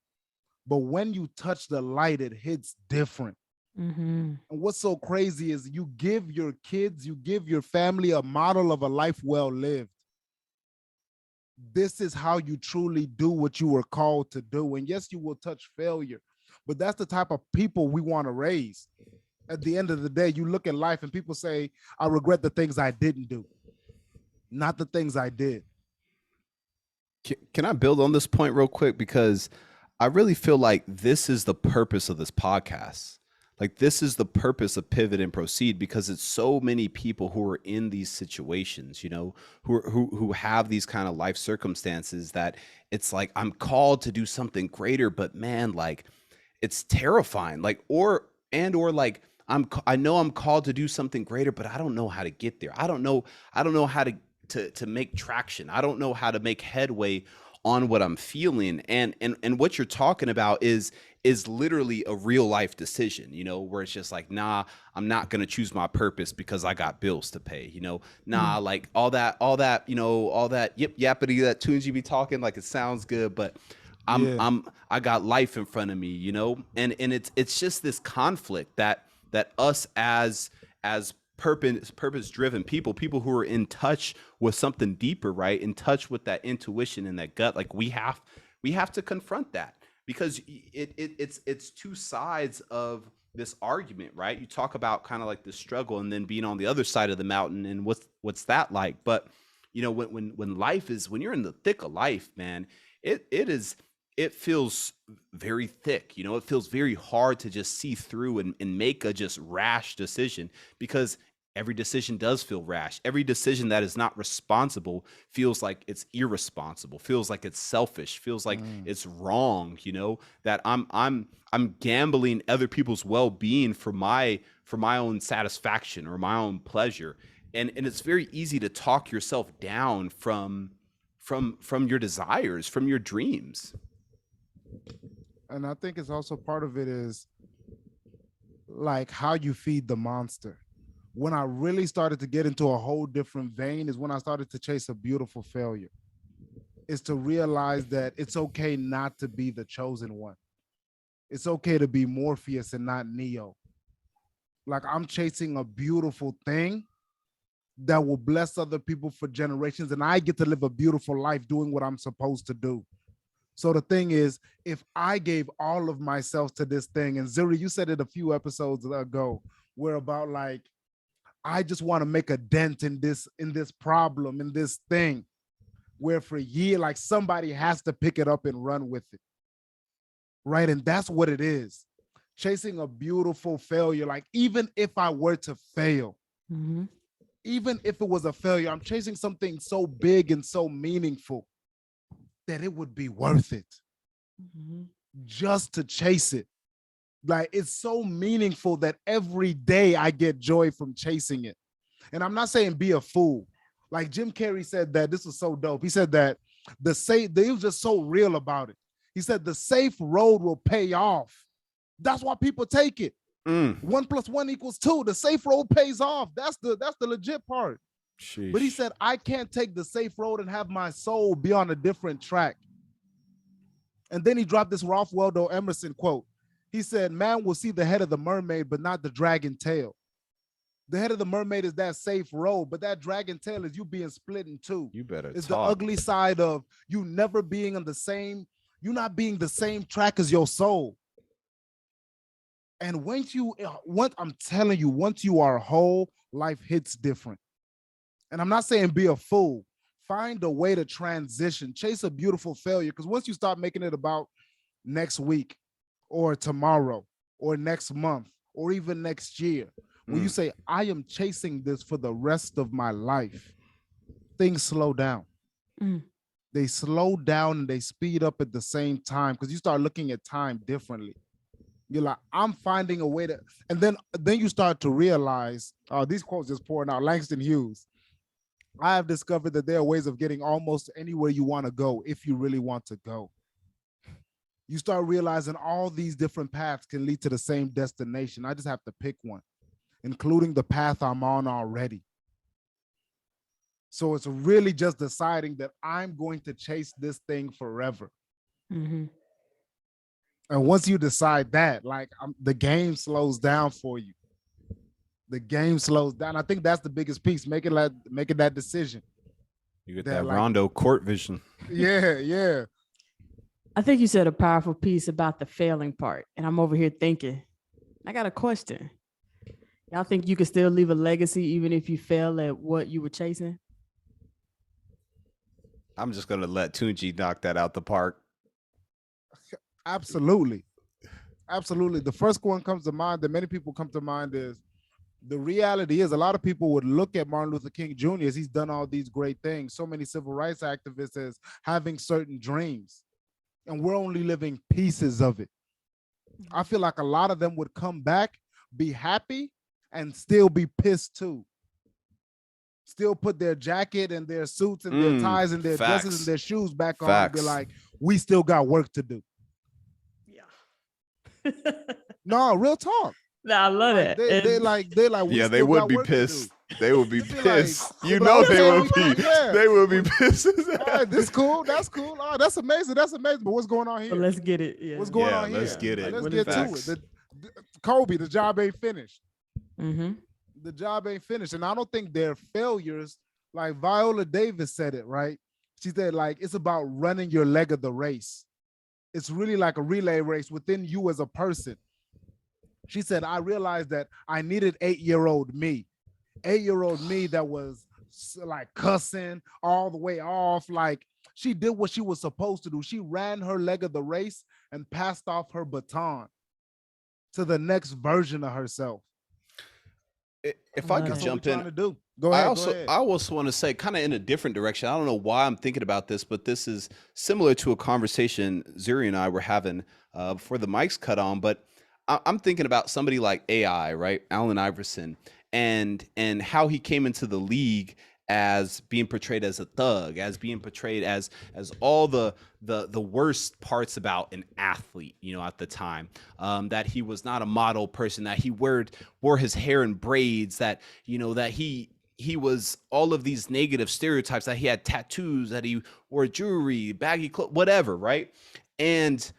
But when you touch the light, it hits different. Mm-hmm. And what's so crazy is you give your kids, you give your family a model of a life well lived. This is how you truly do what you were called to do. And yes, you will touch failure, but that's the type of people we want to raise. At the end of the day, you look at life and people say, I regret the things I didn't do, not the things I did. Can I build on this point real quick? Because I really feel like this is the purpose of this podcast. Like, this is the purpose of Pivot and Proceed, because it's so many people who are in these situations, who have these kind of life circumstances that it's like, I'm called to do something greater, but man, like, it's terrifying. Like, or like, I know I'm called to do something greater, but I don't know how to get there. I don't know how to make traction. I don't know how to make headway on what I'm feeling. And what you're talking about is literally a real life decision, where it's just like, nah, I'm not going to choose my purpose because I got bills to pay, nah, like all that, all that yip yappity that Tunji be talking, like it sounds good, but I got life in front of me, and it's just this conflict that us as purpose driven people who are in touch with something deeper, right, in touch with that intuition and that gut, like we have to confront that, because it's two sides of this argument, right? You talk about kind of like the struggle and then being on the other side of the mountain, and what's that like? But when life is, when you're in the thick of life, man, it feels very thick. It feels very hard to just see through and make a just rash decision, because every decision does feel rash. Every decision that is not responsible feels like it's irresponsible, feels like it's selfish, feels like it's wrong, that I'm gambling other people's well-being for my own satisfaction or my own pleasure. And it's very easy to talk yourself down from your desires, from your dreams. And I think it's also part of it is like how you feed the monster. When I really started to get into a whole different vein is when I started to chase a beautiful failure. Is to realize that it's okay not to be the chosen one. It's okay to be Morpheus and not Neo. Like I'm chasing a beautiful thing that will bless other people for generations. And I get to live a beautiful life doing what I'm supposed to do. So the thing is, if I gave all of myself to this thing, and Zuri, you said it a few episodes ago, where about like, I just want to make a dent in this problem, in this thing, where for a year, like somebody has to pick it up and run with it. Right. And that's what it is. Chasing a beautiful failure. Like, even if I were to fail, even if it was a failure, I'm chasing something so big and so meaningful that it would be worth it just to chase it. Like, it's so meaningful that every day I get joy from chasing it. And I'm not saying be a fool. Like Jim Carrey said that, this was so dope. He said that he was just so real about it. He said the safe road will pay off. That's why people take it. 1 + 1 = 2. The safe road pays off. That's the legit part. Sheesh. But he said, I can't take the safe road and have my soul be on a different track. And then he dropped this Ralph Waldo Emerson quote. He said, man will see the head of the mermaid, but not the dragon tail. The head of the mermaid is that safe road, but that dragon tail is you being split in two. You better It's talk. the ugly side of you never being on the same, you not being the same track as your soul. And I'm telling you, once you are whole, life hits different. And I'm not saying be a fool. Find a way to transition. Chase a beautiful failure. Because once you start making it about next week or tomorrow or next month or even next year, when you say, I am chasing this for the rest of my life, things slow down. They slow down and they speed up at the same time because you start looking at time differently. You're like, I'm finding a way to, and then you start to realize, these quotes just pouring out. Langston Hughes. I have discovered that there are ways of getting almost anywhere you want to go if you really want to go. You start realizing all these different paths can lead to the same destination. I just have to pick one, including the path I'm on already. So it's really just deciding that I'm going to chase this thing forever. And once you decide that, like, the game slows down for you. The game slows down. I think that's the biggest piece, making that decision. You get that Rondo court vision. Yeah. I think you said a powerful piece about the failing part. And I'm over here thinking, I got a question. Y'all think you can still leave a legacy even if you fail at what you were chasing? I'm just going to let Tunji knock that out the park. Absolutely. The first one comes to mind that many people come to mind is, the reality is a lot of people would look at Martin Luther King Jr. as he's done all these great things. So many civil rights activists as having certain dreams, and we're only living pieces of it. I feel like a lot of them would come back, be happy, and still be pissed too. Still put their jacket and their suits and their ties and their dresses and their shoes back on and be like, we still got work to do. Yeah. No, real talk. No, I love that. They're like, yeah, they would be pissed. They would be pissed. They would be. They would be pissed. All right, this cool. That's cool. Oh, that's amazing. But what's going on here? So let's get it. Yeah. What's going on here? Let's get it. Let's get to it. Kobe, the job ain't finished. The job ain't finished, and I don't think they're failures. Like Viola Davis said it right. She said, like, it's about running your leg of the race. It's really like a relay race within you as a person. She said, I realized that I needed 8-year-old me. 8-year-old me that was like cussing all the way off. Like, she did what she was supposed to do. She ran her leg of the race and passed off her baton to the next version of herself. If I could jump in, go ahead. I also want to say, kind of in a different direction. I don't know why I'm thinking about this, but this is similar to a conversation Zuri and I were having before the mics cut on. But I'm thinking about somebody like AI, right? Allen Iverson, and how he came into the league as being portrayed as a thug, as being portrayed as all the worst parts about an athlete, you know, at the time, that he was not a model person, that he wore his hair in braids, that, you know, that he was all of these negative stereotypes, that he had tattoos, that he wore jewelry, baggy clothes, whatever, right? And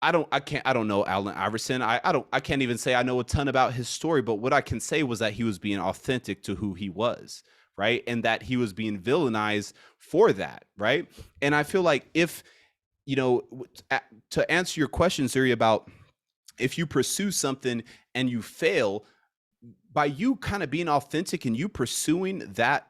I don't know Allen Iverson. I can't even say I know a ton about his story, but what I can say was that he was being authentic to who he was, right? And that he was being villainized for that, right? And I feel like if, you know, to answer your question, Zuri, about if you pursue something and you fail, by you kind of being authentic and you pursuing that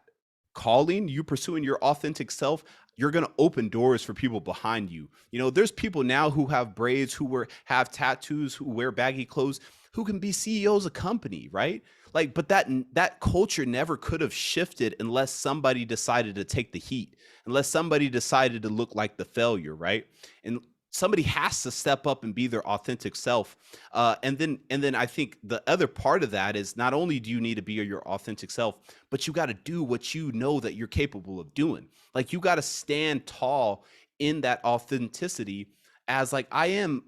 calling, you pursuing your authentic self, you're going to open doors for people behind you. You know, there's people now who have braids, who have tattoos, who wear baggy clothes, who can be CEOs of company, right? Like, but that culture never could have shifted unless somebody decided to take the heat, unless somebody decided to look like the failure, right? And somebody has to step up and be their authentic self. And then I think the other part of that is not only do you need to be your authentic self, but you got to do what you know that you're capable of doing. Like, you got to stand tall in that authenticity as like, I am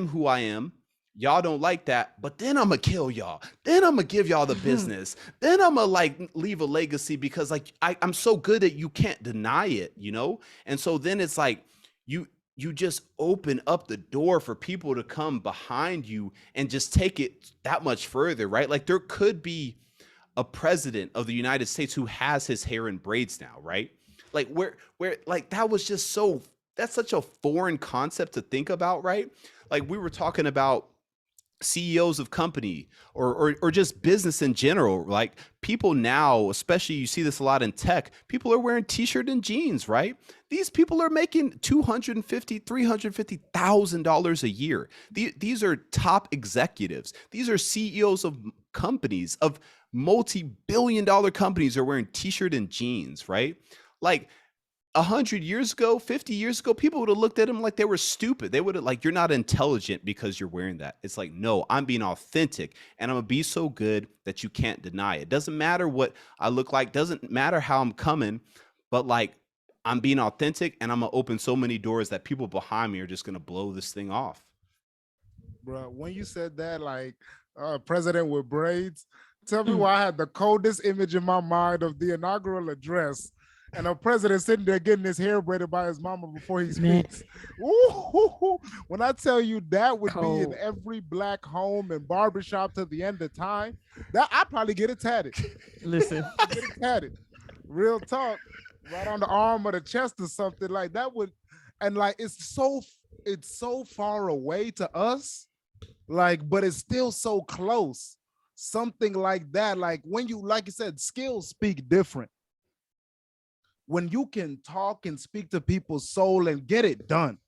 who I am. Y'all don't like that, but then I'm gonna kill y'all. Then I'm gonna give y'all the business. Then I'm gonna like leave a legacy, because like I'm so good at, you can't deny it, you know? And so then it's like, you just open up the door for people to come behind you and just take it that much further, right? Like, there could be a president of the United States who has his hair in braids now, right? Like, where like, that was just so, that's such a foreign concept to think about, right? Like, we were talking about CEOs of company, or just business in general. Like, people now, especially you see this a lot in tech, people are wearing t-shirt and jeans, right? These people are making $250,000, $350,000 a year. These are top executives. These are CEOs of companies, of multi-billion-dollar companies, are wearing t-shirt and jeans, right? Like, 100 years ago, 50 years ago, people would have looked at him like they were stupid. They would have like, you're not intelligent because you're wearing that. It's like, no, I'm being authentic, and I'm gonna be so good that you can't deny it. Doesn't matter what I look like, doesn't matter how I'm coming, but like, I'm being authentic, and I'm gonna open so many doors that people behind me are just gonna blow this thing off. Bro, when you said that, like, president with braids, tell me why I had the coldest image in my mind of the inaugural address and a president sitting there getting his hair braided by his mama before he speaks. Ooh, when I tell you that would be in every black home and barbershop to the end of time, that I'd probably get it tatted. Listen, Get it tatted. Real talk, right on the arm or the chest or something like that would, and like, it's so far away to us, like, but it's still so close. Something like that, like when you, like you said, skills speak different. When you can talk and speak to people's soul and get it done.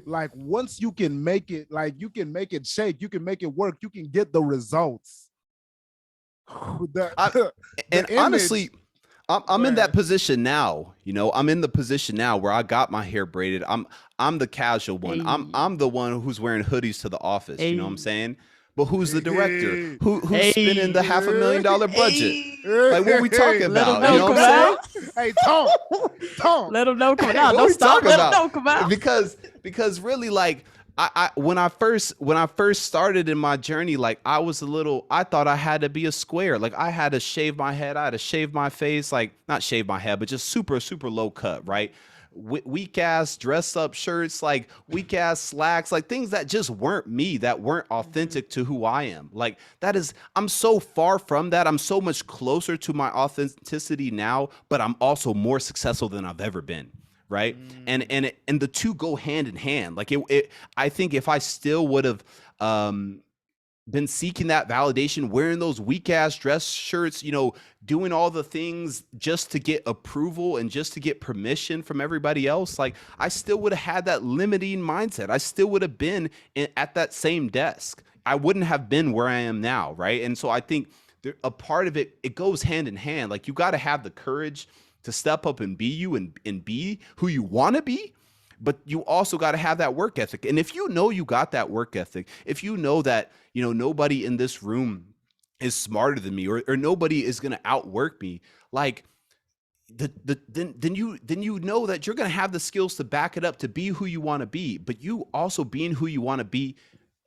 Like, once you can make it, like, you can make it shake, you can make it work, you can get the results. Honestly, I'm in that position now. You know, I'm in the position now where I got my hair braided. I'm the casual one. Hey. I'm the one who's wearing hoodies to the office. Hey. You know what I'm saying? But who's the director? Who's spending the $500,000 budget? Like, what we talking about? Let You know what I'm saying? Hey, Tom. Let them know come out. What Don't we stop. talking Let them about? know come out. Because really, like, I when I first started in my journey, like, I thought I had to be a square. Like, I had to shave my head, I had to shave my face, like, not shave my head, but just super low cut, right? Weak ass dress up shirts, like weak ass slacks, like things that just weren't me, that weren't authentic to who I am. Like, I'm so far from that. I'm so much closer to my authenticity now, but I'm also more successful than I've ever been. Right. And the two go hand in hand. Like, I think if I still would have been seeking that validation, wearing those weak ass dress shirts, you know, doing all the things just to get approval and just to get permission from everybody else, like, I still would have had that limiting mindset. I still would have been at that same desk. I wouldn't have been where I am now. Right. And so I think a part of it goes hand in hand. Like, you got to have the courage to step up and be you and be who you want to be. But you also got to have that work ethic. And if you know you got that work ethic, if you know that, you know, nobody in this room is smarter than me, or nobody is going to outwork me, like, then you know that you're going to have the skills to back it up, to be who you want to be. But you also being who you want to be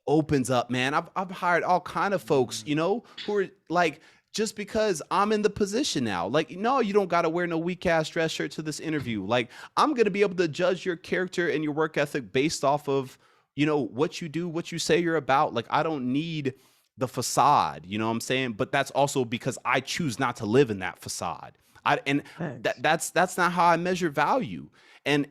opens up, man. I've hired all kind of folks, you know, who are like, just because I'm in the position now, like, no, you don't got to wear no weak ass dress shirt to this interview. Like, I'm going to be able to judge your character and your work ethic based off of, you know, what you do, what you say you're about. Like, I don't need the facade, you know what I'm saying? But that's also because I choose not to live in that facade. That's not how I measure value. And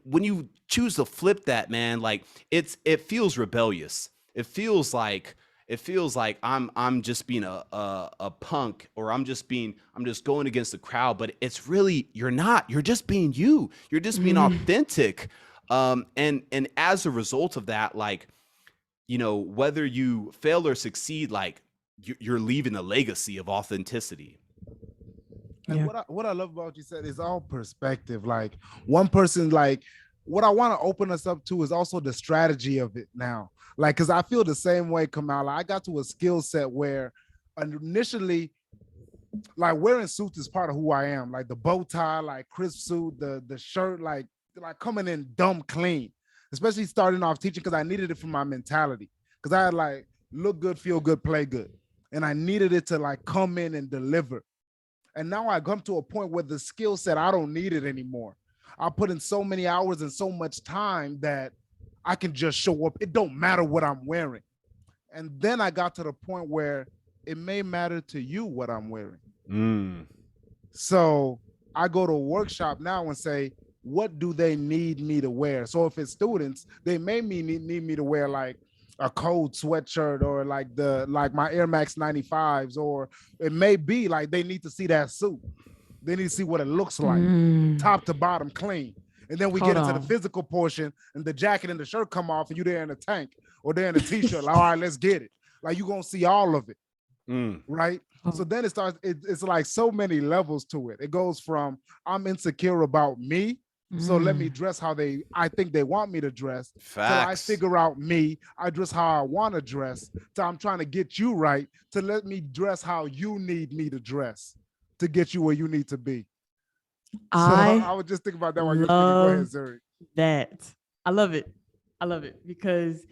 when you choose to flip that, man, like it feels rebellious. It feels like I'm just being a punk, or I'm just going against the crowd. But it's really, you're not. You're just being you. You're just being authentic. And as a result of that, like, you know, whether you fail or succeed, like you're leaving a legacy of authenticity. And what I love about what you said is all perspective. Like one person, like what I want to open us up to is also the strategy of it now. Like, cause I feel the same way, Kamala. I got to a skill set where initially, like wearing suits is part of who I am. Like the bow tie, like crisp suit, the shirt, like coming in dumb clean. Especially starting off teaching, because I needed it for my mentality. Because I had like look good, feel good, play good, and I needed it to like come in and deliver. And now I come to a point where the skill set, I don't need it anymore. I put in so many hours and so much time that I can just show up. It don't matter what I'm wearing. And then I got to the point where it may matter to you what I'm wearing. So I go to a workshop now and say, what do they need me to wear? So if it's students, they may need me to wear like a cold sweatshirt, or like my Air Max 95s, or it may be like they need to see that suit. They need to see what it looks like, top to bottom clean. And then we get into the physical portion, and the jacket and the shirt come off, and you're there in a tank or they're in a t-shirt. Like, all right, let's get it. Like you're gonna see all of it, right? So then it starts. It's like so many levels to it. It goes from I'm insecure about me, so let me dress how I think they want me to dress. Facts. Till I figure out me, I dress how I want to dress. Till I'm trying to get you right, to let me dress how you need me to dress to get you where you need to be. I was just thinking about that while you were speaking. Go ahead, Zuri. That I love it. I love it because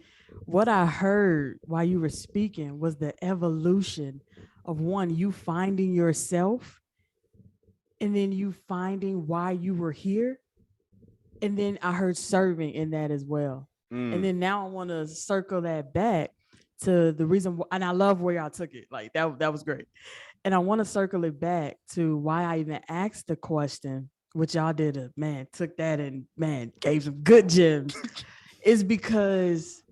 what I heard while you were speaking was the evolution of you finding yourself, and then you finding why you were here. And then I heard serving in that as well. And then now I want to circle that back to the reason, and I love where y'all took it. Like that was great. And I want to circle it back to why I even asked the question, which y'all did took that and gave some good gems, is because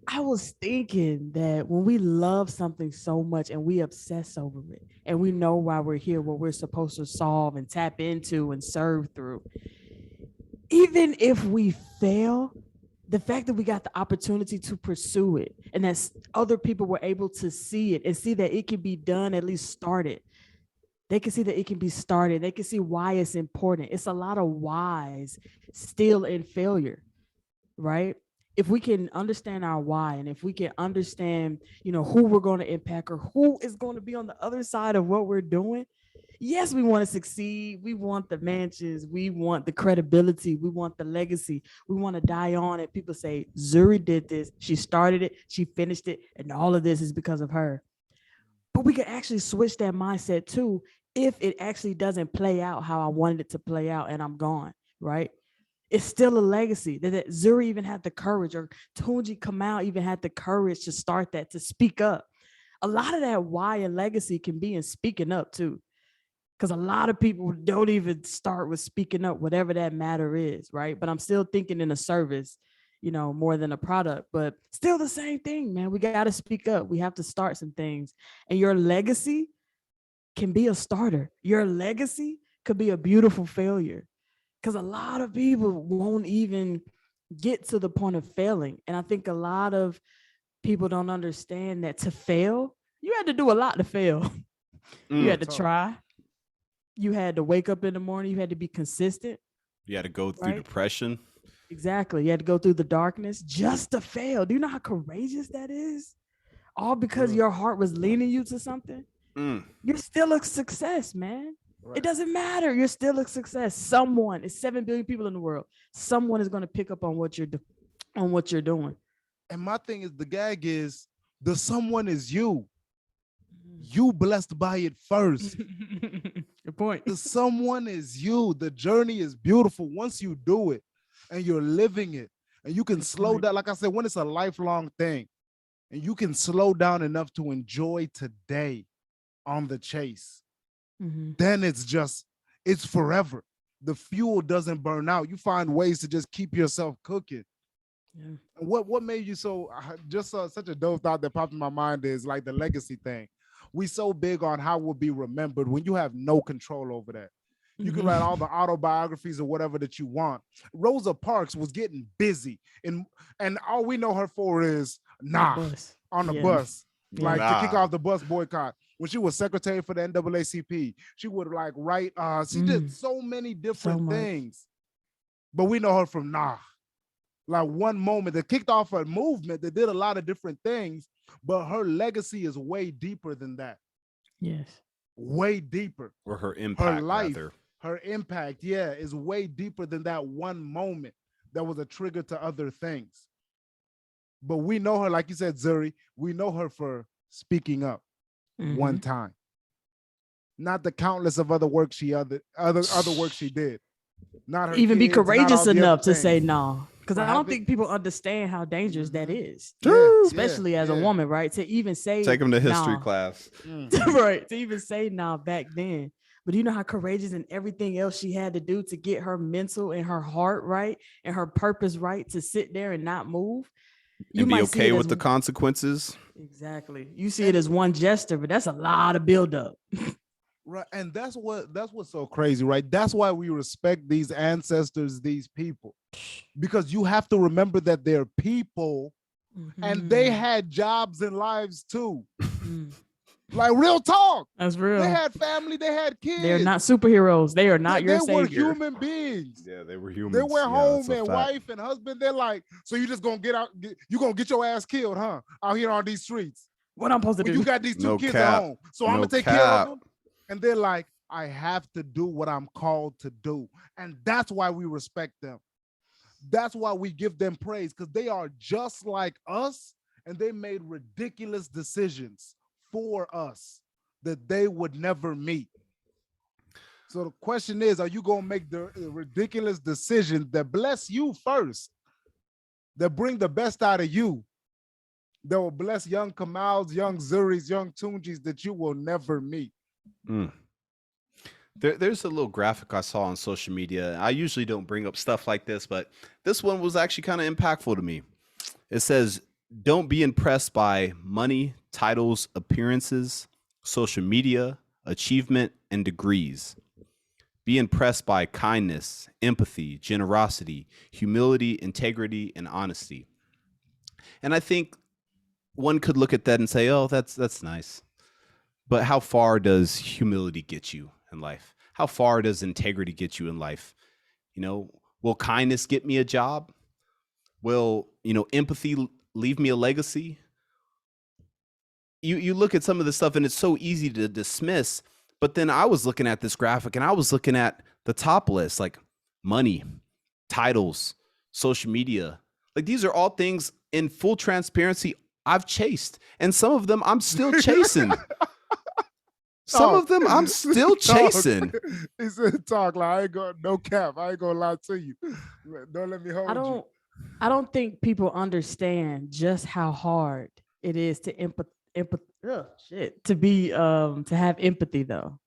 I was thinking that when we love something so much and we obsess over it, and we know why we're here, what we're supposed to solve and tap into and serve through, even if we fail, the fact that we got the opportunity to pursue it, and that other people were able to see it and see that it can be done, at least started. They can see that it can be started. They can see why it's important. It's a lot of whys still in failure, right? If we can understand our why, and if we can understand, who we're going to impact, or who is going to be on the other side of what we're doing. Yes, we want to succeed. We want the mansions. We want the credibility. We want the legacy. We want to die on it. People say, Zuri did this. She started it. She finished it. And all of this is because of her. But we can actually switch that mindset too, if it actually doesn't play out how I wanted it to play out and I'm gone, right? It's still a legacy that Zuri even had the courage, or Tunji Kamau even had the courage to start that, to speak up. A lot of that why and legacy can be in speaking up too. Because a lot of people don't even start with speaking up, whatever that matter is, right? But I'm still thinking in a service, more than a product, but still the same thing, man. We got to speak up. We have to start some things. And your legacy can be a starter. Your legacy could be a beautiful failure. Because a lot of people won't even get to the point of failing. And I think a lot of people don't understand that to fail, you had to do a lot to fail. You had to try. You had to wake up in the morning. You had to be consistent. You had to go through depression. Exactly. You had to go through the darkness just to fail. Do you know how courageous that is? All because your heart was leading you to something. You're still a success, man. Right. It doesn't matter. You're still a success. It's 7 billion people in the world. Someone is going to pick up on what you're doing. And my thing is, the gag is, the someone is you. You blessed by it first. Good point. The someone is you. The journey is beautiful once you do it and you're living it. And you can slow down, like I said, when it's a lifelong thing, and you can slow down enough to enjoy today on the chase, then it's forever. The fuel doesn't burn out. You find ways to just keep yourself cooking. Yeah. What made you such a dope thought that popped in my mind is like the legacy thing. We so big on how we'll be remembered when you have no control over that. You can write all the autobiographies or whatever that you want. Rosa Parks was getting busy, and all we know her for is on the bus, like to kick off the bus boycott. When she was secretary for the NAACP, she would like write. She did so many different things, but we know her from like one moment that kicked off a movement that did a lot of different things, but her legacy is way deeper than that. Yes, way deeper. Or her impact, her life, her impact, is way deeper than that one moment that was a trigger to other things. But we know her, like you said, Zuri, we know her for speaking up one time. Not the countless of other work other work she did. Not her even kids, be courageous enough to say no. No. Because I don't think people understand how dangerous that is. Especially as a woman, right? To even say take them to history class. Right. To even say no back then. But you know how courageous and everything else she had to do to get her mental and her heart right and her purpose right to sit there and not move. You might be okay with the consequences. Exactly. You see it as one gesture, but that's a lot of buildup. Right. And that's what's so crazy, right? That's why we respect these ancestors, these people, because you have to remember that they're people and they had jobs and lives too. Like real talk. That's real. They had family, they had kids. They're not superheroes. They are not your savior. They were human beings. Yeah, they were humans. They went home and wife and husband. They're like, so you just gonna you gonna get your ass killed, huh? Out here on these streets. What I'm supposed to do? You got these two kids at home. So I'm gonna take care of them. And they're like, I have to do what I'm called to do. And that's why we respect them. That's why we give them praise, because they are just like us and they made ridiculous decisions for us that they would never meet. So the question is, are you going to make the ridiculous decisions that bless you first, that bring the best out of you, that will bless young Kamau's, young Zuri's, young Tunji's that you will never meet? There's a little graphic I saw on social media. I usually don't bring up stuff like this, but this one was actually kind of impactful to me. It says, don't be impressed by money, titles, appearances, social media, achievement, and degrees. Be impressed by kindness, empathy, generosity, humility, integrity, and honesty. And I think one could look at that and say, oh, that's nice. But how far does humility get you in life? How far does integrity get you in life? You know, will kindness get me a job? Will, empathy leave me a legacy? You look at some of the stuff and it's so easy to dismiss. But then I was looking at this graphic and I was looking at the top list, like money, titles, social media. Like these are all things in full transparency I've chased. And some of them I'm still chasing. Some of them I'm still chasing. He said, talk like I ain't gonna, no cap. I ain't gonna lie to you. Don't let me hold you. I don't think people understand just how hard it is to to have empathy though.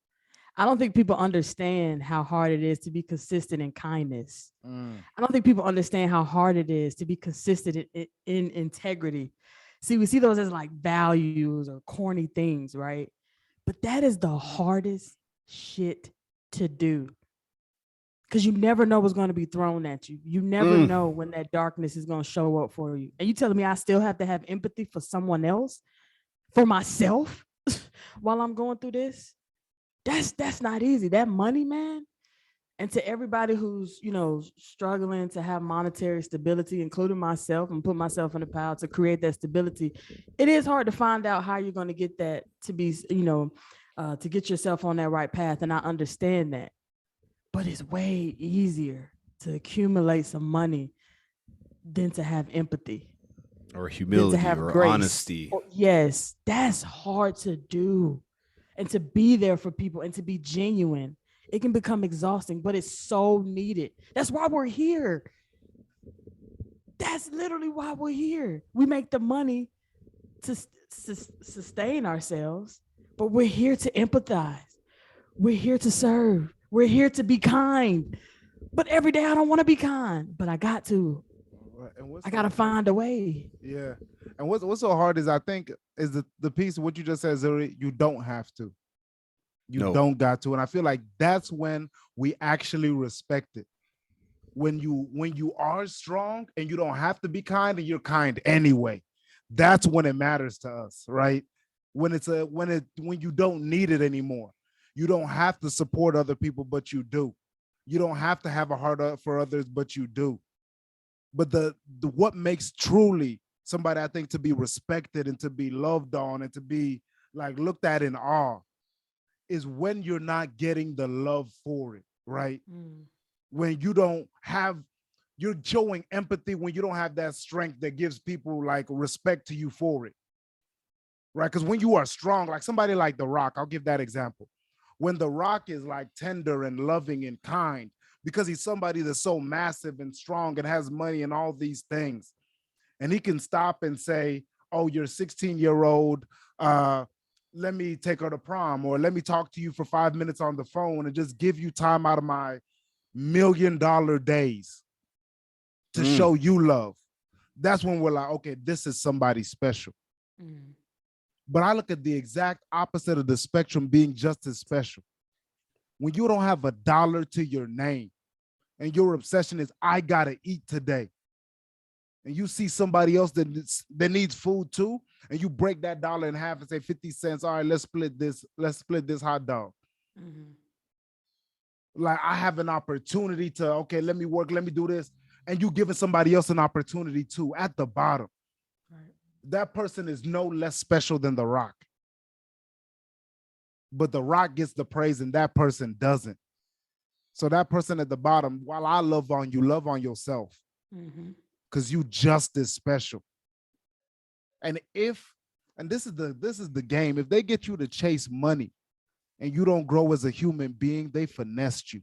I don't think people understand how hard it is to be consistent in kindness. I don't think people understand how hard it is to be consistent in integrity. See, we see those as like values or corny things, right? But that is the hardest shit to do. Because you never know what's going to be thrown at you. You never know when that darkness is going to show up for you. And you telling me I still have to have empathy for someone else, for myself, while I'm going through this? That's not easy. That money, man. And to everybody who's, struggling to have monetary stability, including myself, and put myself in the power to create that stability, it is hard to find out how you're going to get that to be, to get yourself on that right path. And I understand that. But it's way easier to accumulate some money than to have empathy. Or humility or grace. Honesty. Yes, that's hard to do. And to be there for people and to be genuine. It can become exhausting, but it's so needed. That's why we're here. That's literally why we're here. We make the money to sustain ourselves, but we're here to empathize. We're here to serve. We're here to be kind. But every day I don't want to be kind, but I got to. And I got to find a way. Yeah. And what's so hard is I think is the piece of what you just said, Zuri, you don't have to. You don't got to. And I feel like that's when we actually respect it. When you are strong and you don't have to be kind and you're kind anyway, that's when it matters to us, right? When you don't need it anymore. You don't have to support other people, but you do. You don't have to have a heart up for others, but you do. But the what makes truly somebody, I think, to be respected and to be loved on and to be like looked at in awe is when you're not getting the love for it, right? When you're showing empathy when you don't have that strength that gives people like respect to you for it, right? Because when you are strong, like somebody like The Rock, I'll give that example. When The Rock is like tender and loving and kind, because he's somebody that's so massive and strong and has money and all these things, and he can stop and say, oh, you're a 16-year-old, let me take her to prom, or let me talk to you for 5 minutes on the phone and just give you time out of my $1 million days to show you love. That's when we're like, okay, this is somebody special. But I look at the exact opposite of the spectrum being just as special. When you don't have $1 to your name and your obsession is, I gotta eat today. And you see somebody else that needs food too, and you break that dollar in half and say 50 cents. All right, let's split this hot dog. Like I have an opportunity to, okay, let me work, let me do this. And you giving somebody else an opportunity too at the bottom. Right. That person is no less special than The Rock. But The Rock gets the praise and that person doesn't. So that person at the bottom, while I love on you, love on yourself. Because you just as special. And this is the game, if they get you to chase money and you don't grow as a human being, they finessed you.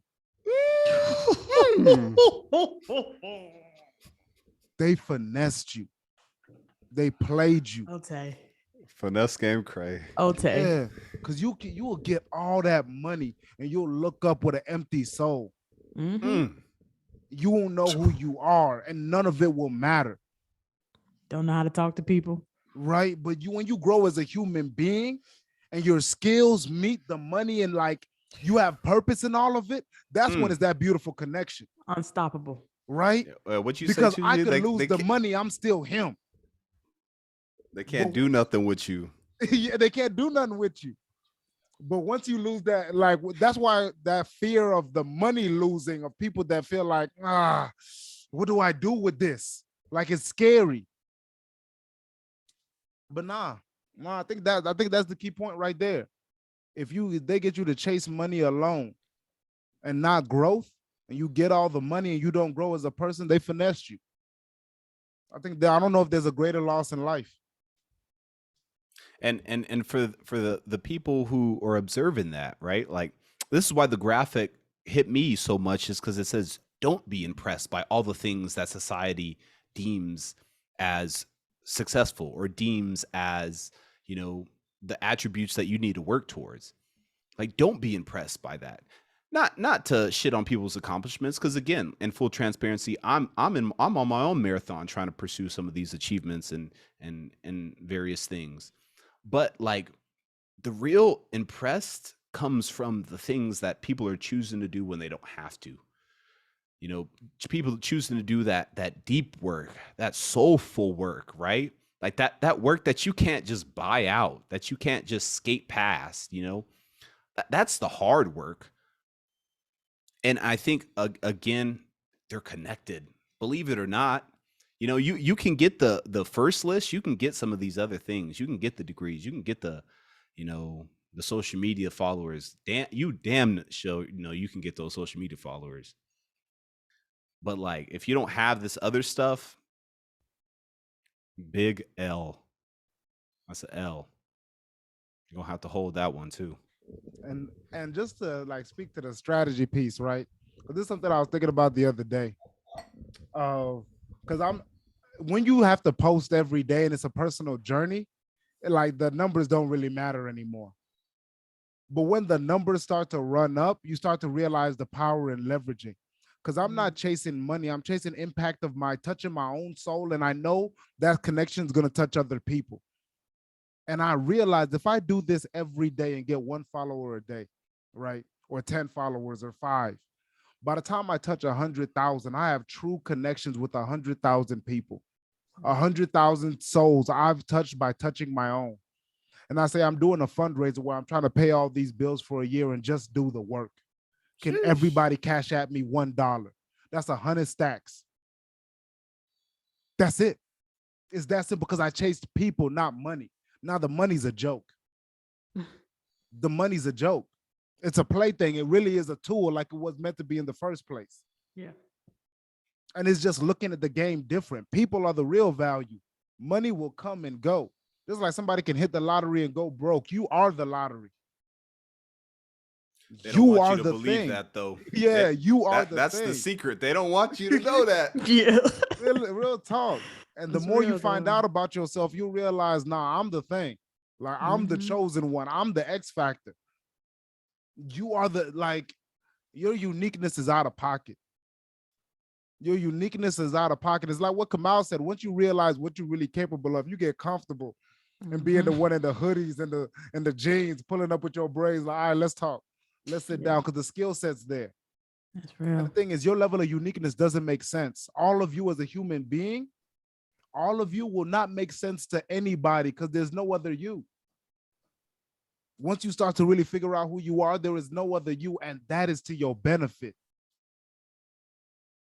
They finessed you. They played you. Okay. Finesse game cray. Okay. Yeah, because you will get all that money and you'll look up with an empty soul. You won't know who you are and none of it will matter. Don't know how to talk to people. Right? But when you grow as a human being and your skills meet the money and like you have purpose in all of it, that's when it's that beautiful connection. Unstoppable. Right? What you because say, I could they lose the money, I'm still him. They can't do nothing with you. Yeah, they can't do nothing with you. But once you lose that, like that's why that fear of the money losing, of people that feel like, what do I do with this? Like it's scary. But I think that's the key point right there. If they get you to chase money alone and not growth, and you get all the money and you don't grow as a person, they finessed you. I don't know if there's a greater loss in life. And for the people who are observing that, right? Like this is why the graphic hit me so much, is because it says, don't be impressed by all the things that society deems as successful or deems as, the attributes that you need to work towards. Like, don't be impressed by that. Not to shit on people's accomplishments, because again, in full transparency, I'm on my own marathon trying to pursue some of these achievements and various things. But like the real impressed comes from the things that people are choosing to do when they don't have to. People choosing to do that deep work, that soulful work, right? Like that work that you can't just buy out, that you can't just skate past, that's the hard work. And I think again, they're connected, believe it or not. You can get the first list, you can get some of these other things, you can get the degrees, you can get the social media followers. You can get those social media followers. But like, if you don't have this other stuff, big L. That's an L. You're gonna have to hold that one too. And just to like speak to the strategy piece, right? This is something I was thinking about the other day. Because when you have to post every day and it's a personal journey, like the numbers don't really matter anymore. But when the numbers start to run up, you start to realize the power in leveraging. Because I'm not chasing money, I'm chasing impact of my touching my own soul. And I know that connection is going to touch other people. And I realized if I do this every day and get 1 follower a day, right? Or 10 followers or 5, by the time I touch 100,000, I have true connections with 100,000 people, 100,000 souls I've touched by touching my own. And I say, I'm doing a fundraiser where I'm trying to pay all these bills for a year and just do the work. Can everybody cash at me $1? That's 100 stacks. That's it. It's that simple because I chased people, not money. Now the money's a joke. The money's a joke. It's a plaything. It really is a tool like it was meant to be in the first place. Yeah. And it's just looking at the game different. People are the real value. Money will come and go. Just like somebody can hit the lottery and go broke. You are the lottery. They don't You want are you to the believe thing. that, though. Yeah, you are the that's thing. the secret. They don't want you to know that. Yeah. Real talk. And the It's more you real, find though. out about yourself, you realize, nah, I'm the thing. Like I'm the Mhm. chosen one. I'm the X factor. You are the, like, your uniqueness is out of pocket. Your uniqueness is out of pocket. It's like what Kamau said. Once you realize what you're really capable of, you get comfortable and being the Mhm. one in the hoodies and the jeans, pulling up with your braids. Like, all right, let's talk. Let's sit down because the skill set's there. That's And real. the thing is, your level of uniqueness doesn't make sense. All of you as a human being, all of you will not make sense to anybody because there's no other you. Once you start to really figure out who you are, there is no other you, and that is to your benefit.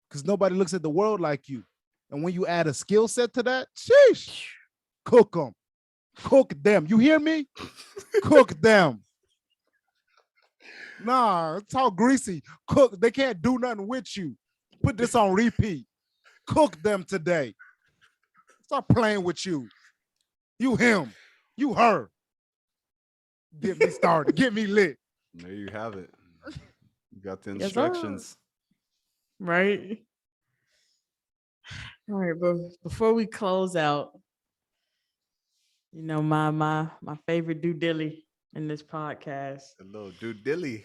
Because nobody looks at the world like you. And when you add a skill set to that, sheesh, cook them. Cook them. You hear me? Cook them. Nah, it's all greasy. Cook. They can't do nothing with you. Put this on repeat. Cook them today. Stop playing with you. You him. You her. Get me started. Get me lit. There you have it. You got the Yes, sir. instructions. Right. All right, but before we close out, my favorite do dilly in this podcast. A little do dilly.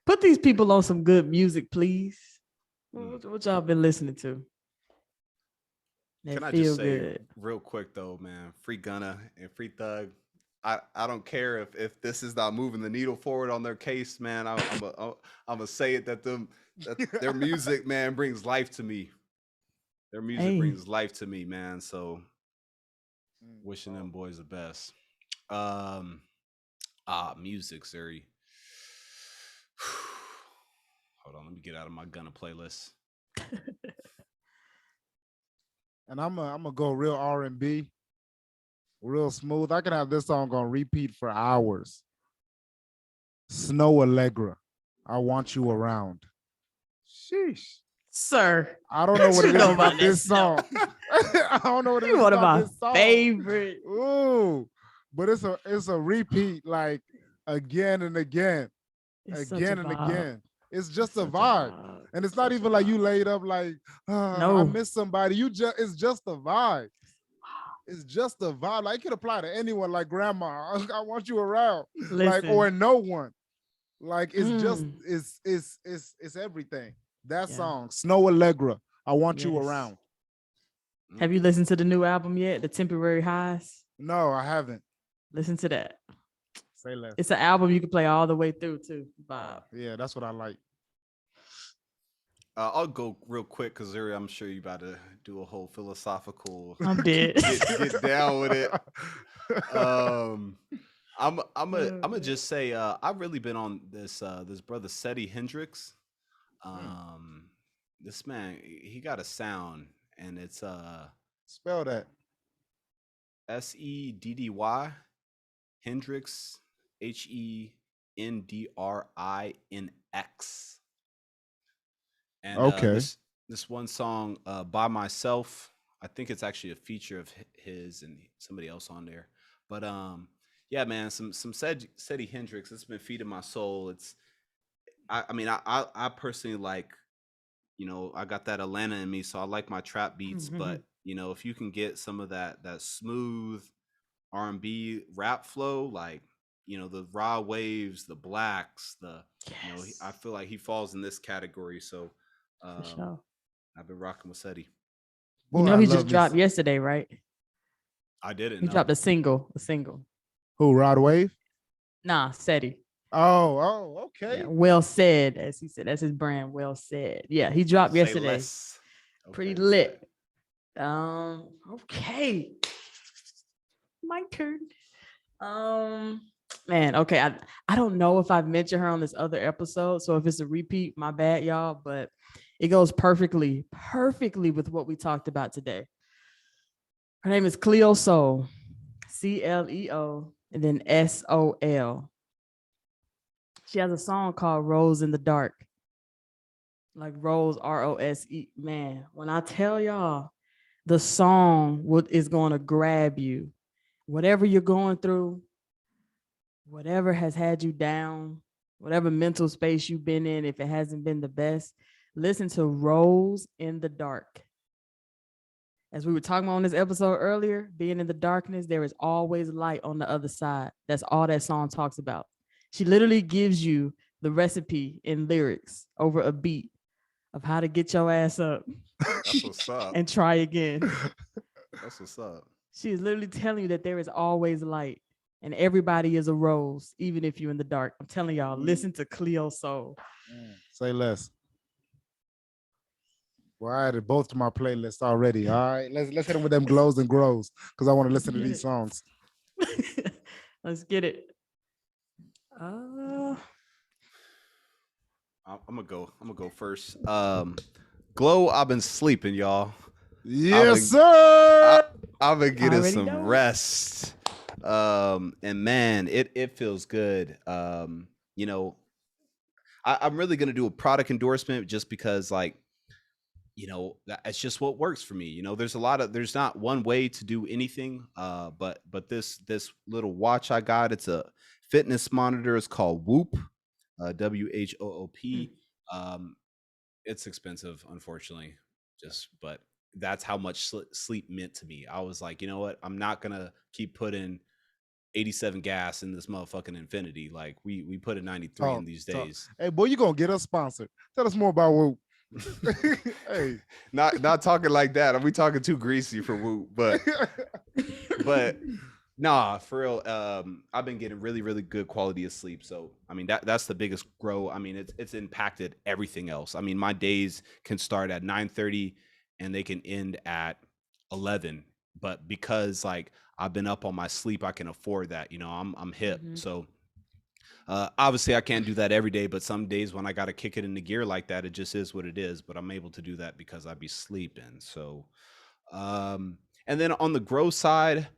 Put these people on some good music, please. Mm. What y'all been listening to? Can I feel just say good. real quick though, man? Free Gunna and Free Thug. I don't care if this is not moving the needle forward on their case, man. I'm gonna say it that their music, man, brings life to me. Their music Hey. brings life to me, man. So wishing them boys the best. Music, Zuri. Hold on, let me get out of my Gunna playlist. And I'm gonna go real R&B, real smooth. I can have this song on repeat for hours. Snow Allegra, I Want You Around. Sheesh. Sir. I don't know what it is know about about this that song. I don't know what it is You one of about my this song. favorite. Ooh, but it's a repeat, like again and again, It's again and vibe. again. It's just a Such vibe. And it's not Such even a like you vibe. laid up like, I No. miss somebody. It's just a vibe. It's just a vibe. Like it could apply to anyone, like grandma. I want you around. Like, Listen. or no one. Like it's just Mm. it's everything. That Yeah. song, Snow Allegra, I Want You Yes. Around. Have you listened to the new album yet? The Temporary Highs? No, I haven't. Listen to that. Say less. It's an album you can play all the way through too. Bob. Yeah, that's what I like. I'll go real quick because Zuri, I'm sure you about to do a whole philosophical I'm dead. get down with it. I'm gonna just say I've really been on this brother Seti Hendrix. This man, he got a sound, and it's Spell that. Seddy Hendrix, Hendrinx. And Okay. This one song, By Myself, I think it's actually a feature of his and somebody else on there. But yeah, man, some Seti Hendrix. It's been feeding my soul. I personally like I got that Atlanta in me, so I like my trap beats. Mhm. But if you can get some of that smooth R&B rap flow, like the raw waves, the blacks, I Yes, feel like he falls in this category. So for um, sure. I've been rocking with Seti. You Boy, know, I he just love dropped this. yesterday, right? I didn't He know. dropped a single. A single. Who, Rod Wave? Nah, Seti. Oh, Yeah, okay. well said, as he said. That's his brand. Well said. Yeah, he dropped Say yesterday. less. Pretty Okay, lit. Okay. My turn. Um, man, okay. I don't know if I've mentioned her on this other episode. So if it's a repeat, my bad, y'all. But it goes perfectly with what we talked about today. Her name is Cleo Soul. CLEO and then SOL. She has a song called Rose in the Dark. Like Rose, ROSE. Man, when I tell y'all the song is going to grab you, whatever you're going through, whatever has had you down, whatever mental space you've been in, if it hasn't been the best, listen to Rose in the Dark. As we were talking about on this episode earlier, being in the darkness, there is always light on the other side. That's all that song talks about. She literally gives you the recipe in lyrics over a beat of how to get your ass up that's what's up. and try again. That's what's up. She is literally telling you that there is always light and everybody is a rose, even if you're in the dark. I'm telling y'all, listen to Cleo Soul. Say less. Well, I added both to my playlist already. All right, let's hit them with them glows and grows because I want to listen to these songs. Let's get it. I'm gonna go first. Glow, I've been sleeping, y'all. Yes, sir. I've been getting Already some know. rest. And man, it feels good. I'm really gonna do a product endorsement just because, like, it's just what works for me. There's not one way to do anything. But this little watch I got, it's a fitness monitor. It's called Whoop, WHOOP. It's expensive, unfortunately. But that's how much sleep meant to me. I was like, you know what? I'm not gonna keep putting 87 gas in this motherfucking Infinity. Like we put a 93 in these days. Hey, boy, you gonna get us sponsored? Tell us more about Whoop. Hey, not talking like that. We talking too greasy for Whoop, but nah, for real. I've been getting really, really good quality of sleep. So I mean that's the biggest grow. I mean it's impacted everything else. I mean my days can start at 9:30 and they can end at 11. But because like I've been up on my sleep, I can afford that. I'm hip. So obviously I can't do that every day, but some days when I got to kick it into gear like that, it just is what it is. But I'm able to do that because I be sleeping. So, and then on the grow side,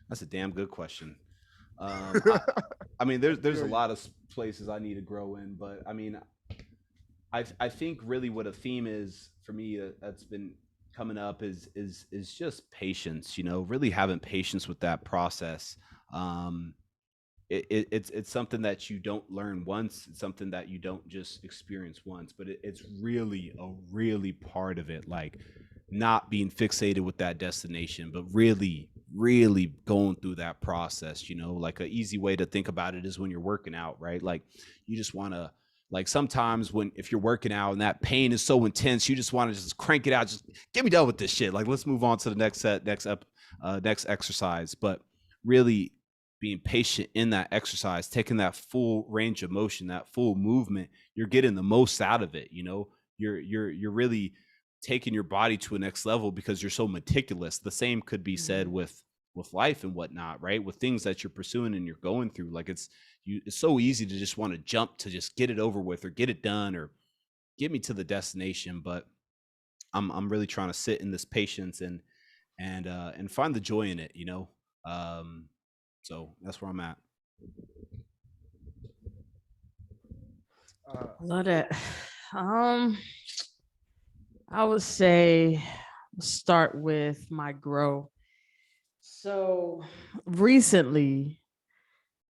that's a damn good question. I mean, there's a lot of places I need to grow in, but I mean, I think really what a theme is for me that's been coming up is just patience. Really having patience with that process. It's something that you don't learn once. It's something that you don't just experience once, but it's really a really part of it. Like not being fixated with that destination, but really going through that process. Like an easy way to think about it is when you're working out, right? Like you just want to, like sometimes if you're working out and that pain is so intense, you just want to just crank it out. Just get me done with this shit. Like let's move on to the next set, next exercise. But really being patient in that exercise, taking that full range of motion, that full movement, you're getting the most out of it. You're really taking your body to a next level because you're so meticulous. The same could be said with life and whatnot, right? With things that you're pursuing and you're going through. Like it's so easy to just want to jump to just get it over with or get it done or get me to the destination. But I'm really trying to sit in this patience and find the joy in it, so that's where I'm at. Love that. I would say start with my grow. So recently,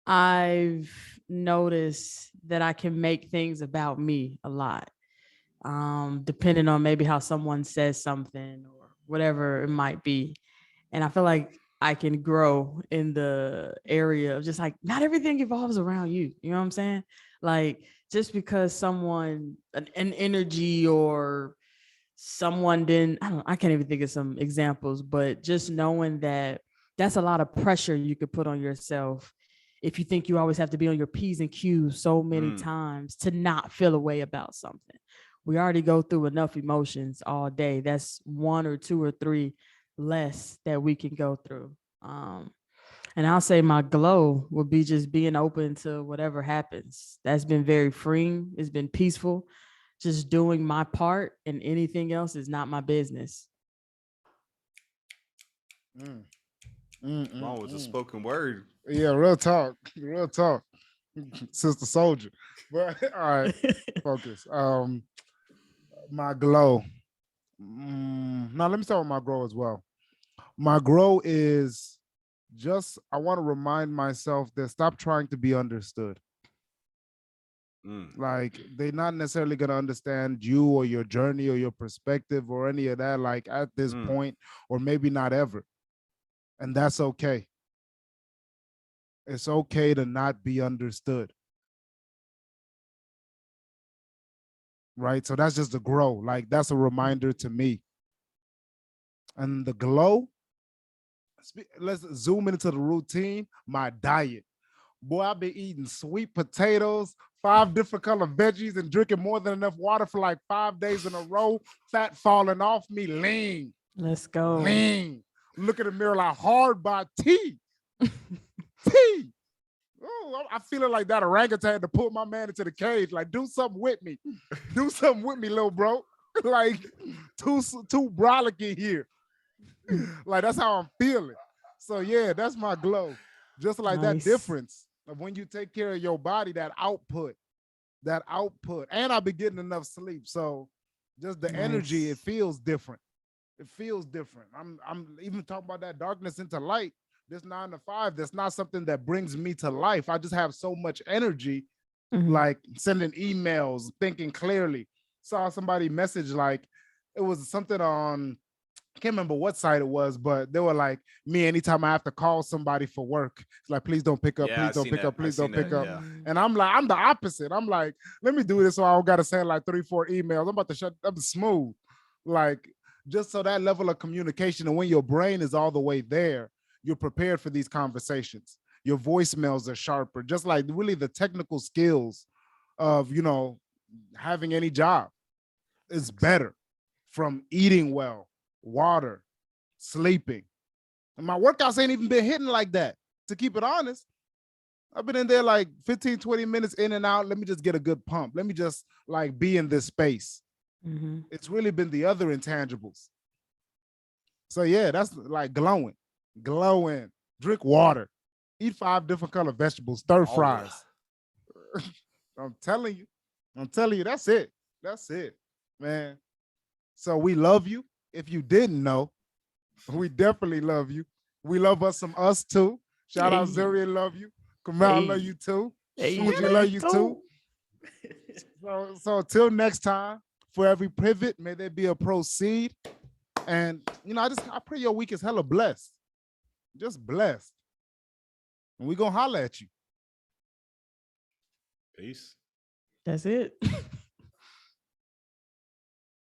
I've noticed that I can make things about me a lot, depending on maybe how someone says something or whatever it might be. And I feel like I can grow in the area of just like not everything evolves around you. You know what I'm saying? Like just because someone, an energy or someone didn't, I don't, I can't even think of some examples, but just knowing that that's a lot of pressure you could put on yourself if you think you always have to be on your P's and Q's so many times to not feel a way about something. We already go through enough emotions all day. That's one or two or three less that we can go through. And I'll say my glow will be just being open to whatever happens. That's been very freeing. It's been peaceful. Just doing my part, and anything else is not my business. Wrong was a spoken word. Yeah, real talk. Real talk. Sister Soldier. But all right, focus. My glow. Now let me start with my grow as well. My grow is just I want to remind myself that stop trying to be understood. Like they're not necessarily gonna understand you or your journey or your perspective or any of that, like at this point, or maybe not ever. And that's okay. It's okay to not be understood. Right. So that's just the grow. Like that's a reminder to me. And the glow, let's zoom into the routine. My diet. Boy, I've been eating sweet potatoes, 5 different color veggies, and drinking more than enough water for like 5 days in a row. Fat falling off me, lean. Let's go. Lean. Look at the mirror like hard by tea. Tea. Oh, I feel like that orangutan to put my man into the cage. Like, do something with me. Do something with me, little bro. Like, too brolic here. Like, that's how I'm feeling. So, yeah, that's my glow. Just like that difference of when you take care of your body, that output. And I've been getting enough sleep. So, just the energy, it feels different. It feels different. I'm even talking about that darkness into light. This 9 to 5, that's not something that brings me to life. I just have so much energy, like sending emails, thinking clearly. Saw somebody message like it was something on, I can't remember what site it was, but they were like, me, anytime I have to call somebody for work, it's like, please don't pick up, please don't pick up, please don't pick up. And I'm like, I'm the opposite. I'm like, let me do this so I don't got to send like 3-4 emails. I'm about to shut up smooth. Like, just so that level of communication, and when your brain is all the way there, you're prepared for these conversations. Your voicemails are sharper, just like really the technical skills of, having any job is better from eating well, water, sleeping. And my workouts ain't even been hitting like that, to keep it honest. I've been in there like 15, 20 minutes in and out. Let me just get a good pump. Let me just like be in this space. It's really been the other intangibles. So yeah, that's like glowing, drink water, eat 5 different color vegetables, stir fries. I'm telling you, that's it, man. So we love you. If you didn't know, we definitely love you. We love us some us too. Shout out Zuri, love you. Kamau, love you too. Tunji, love you too. So till next time, for every pivot, may there be a proceed. And I pray your week is hella blessed. Just blessed. And we gonna holler at you. Peace. That's it.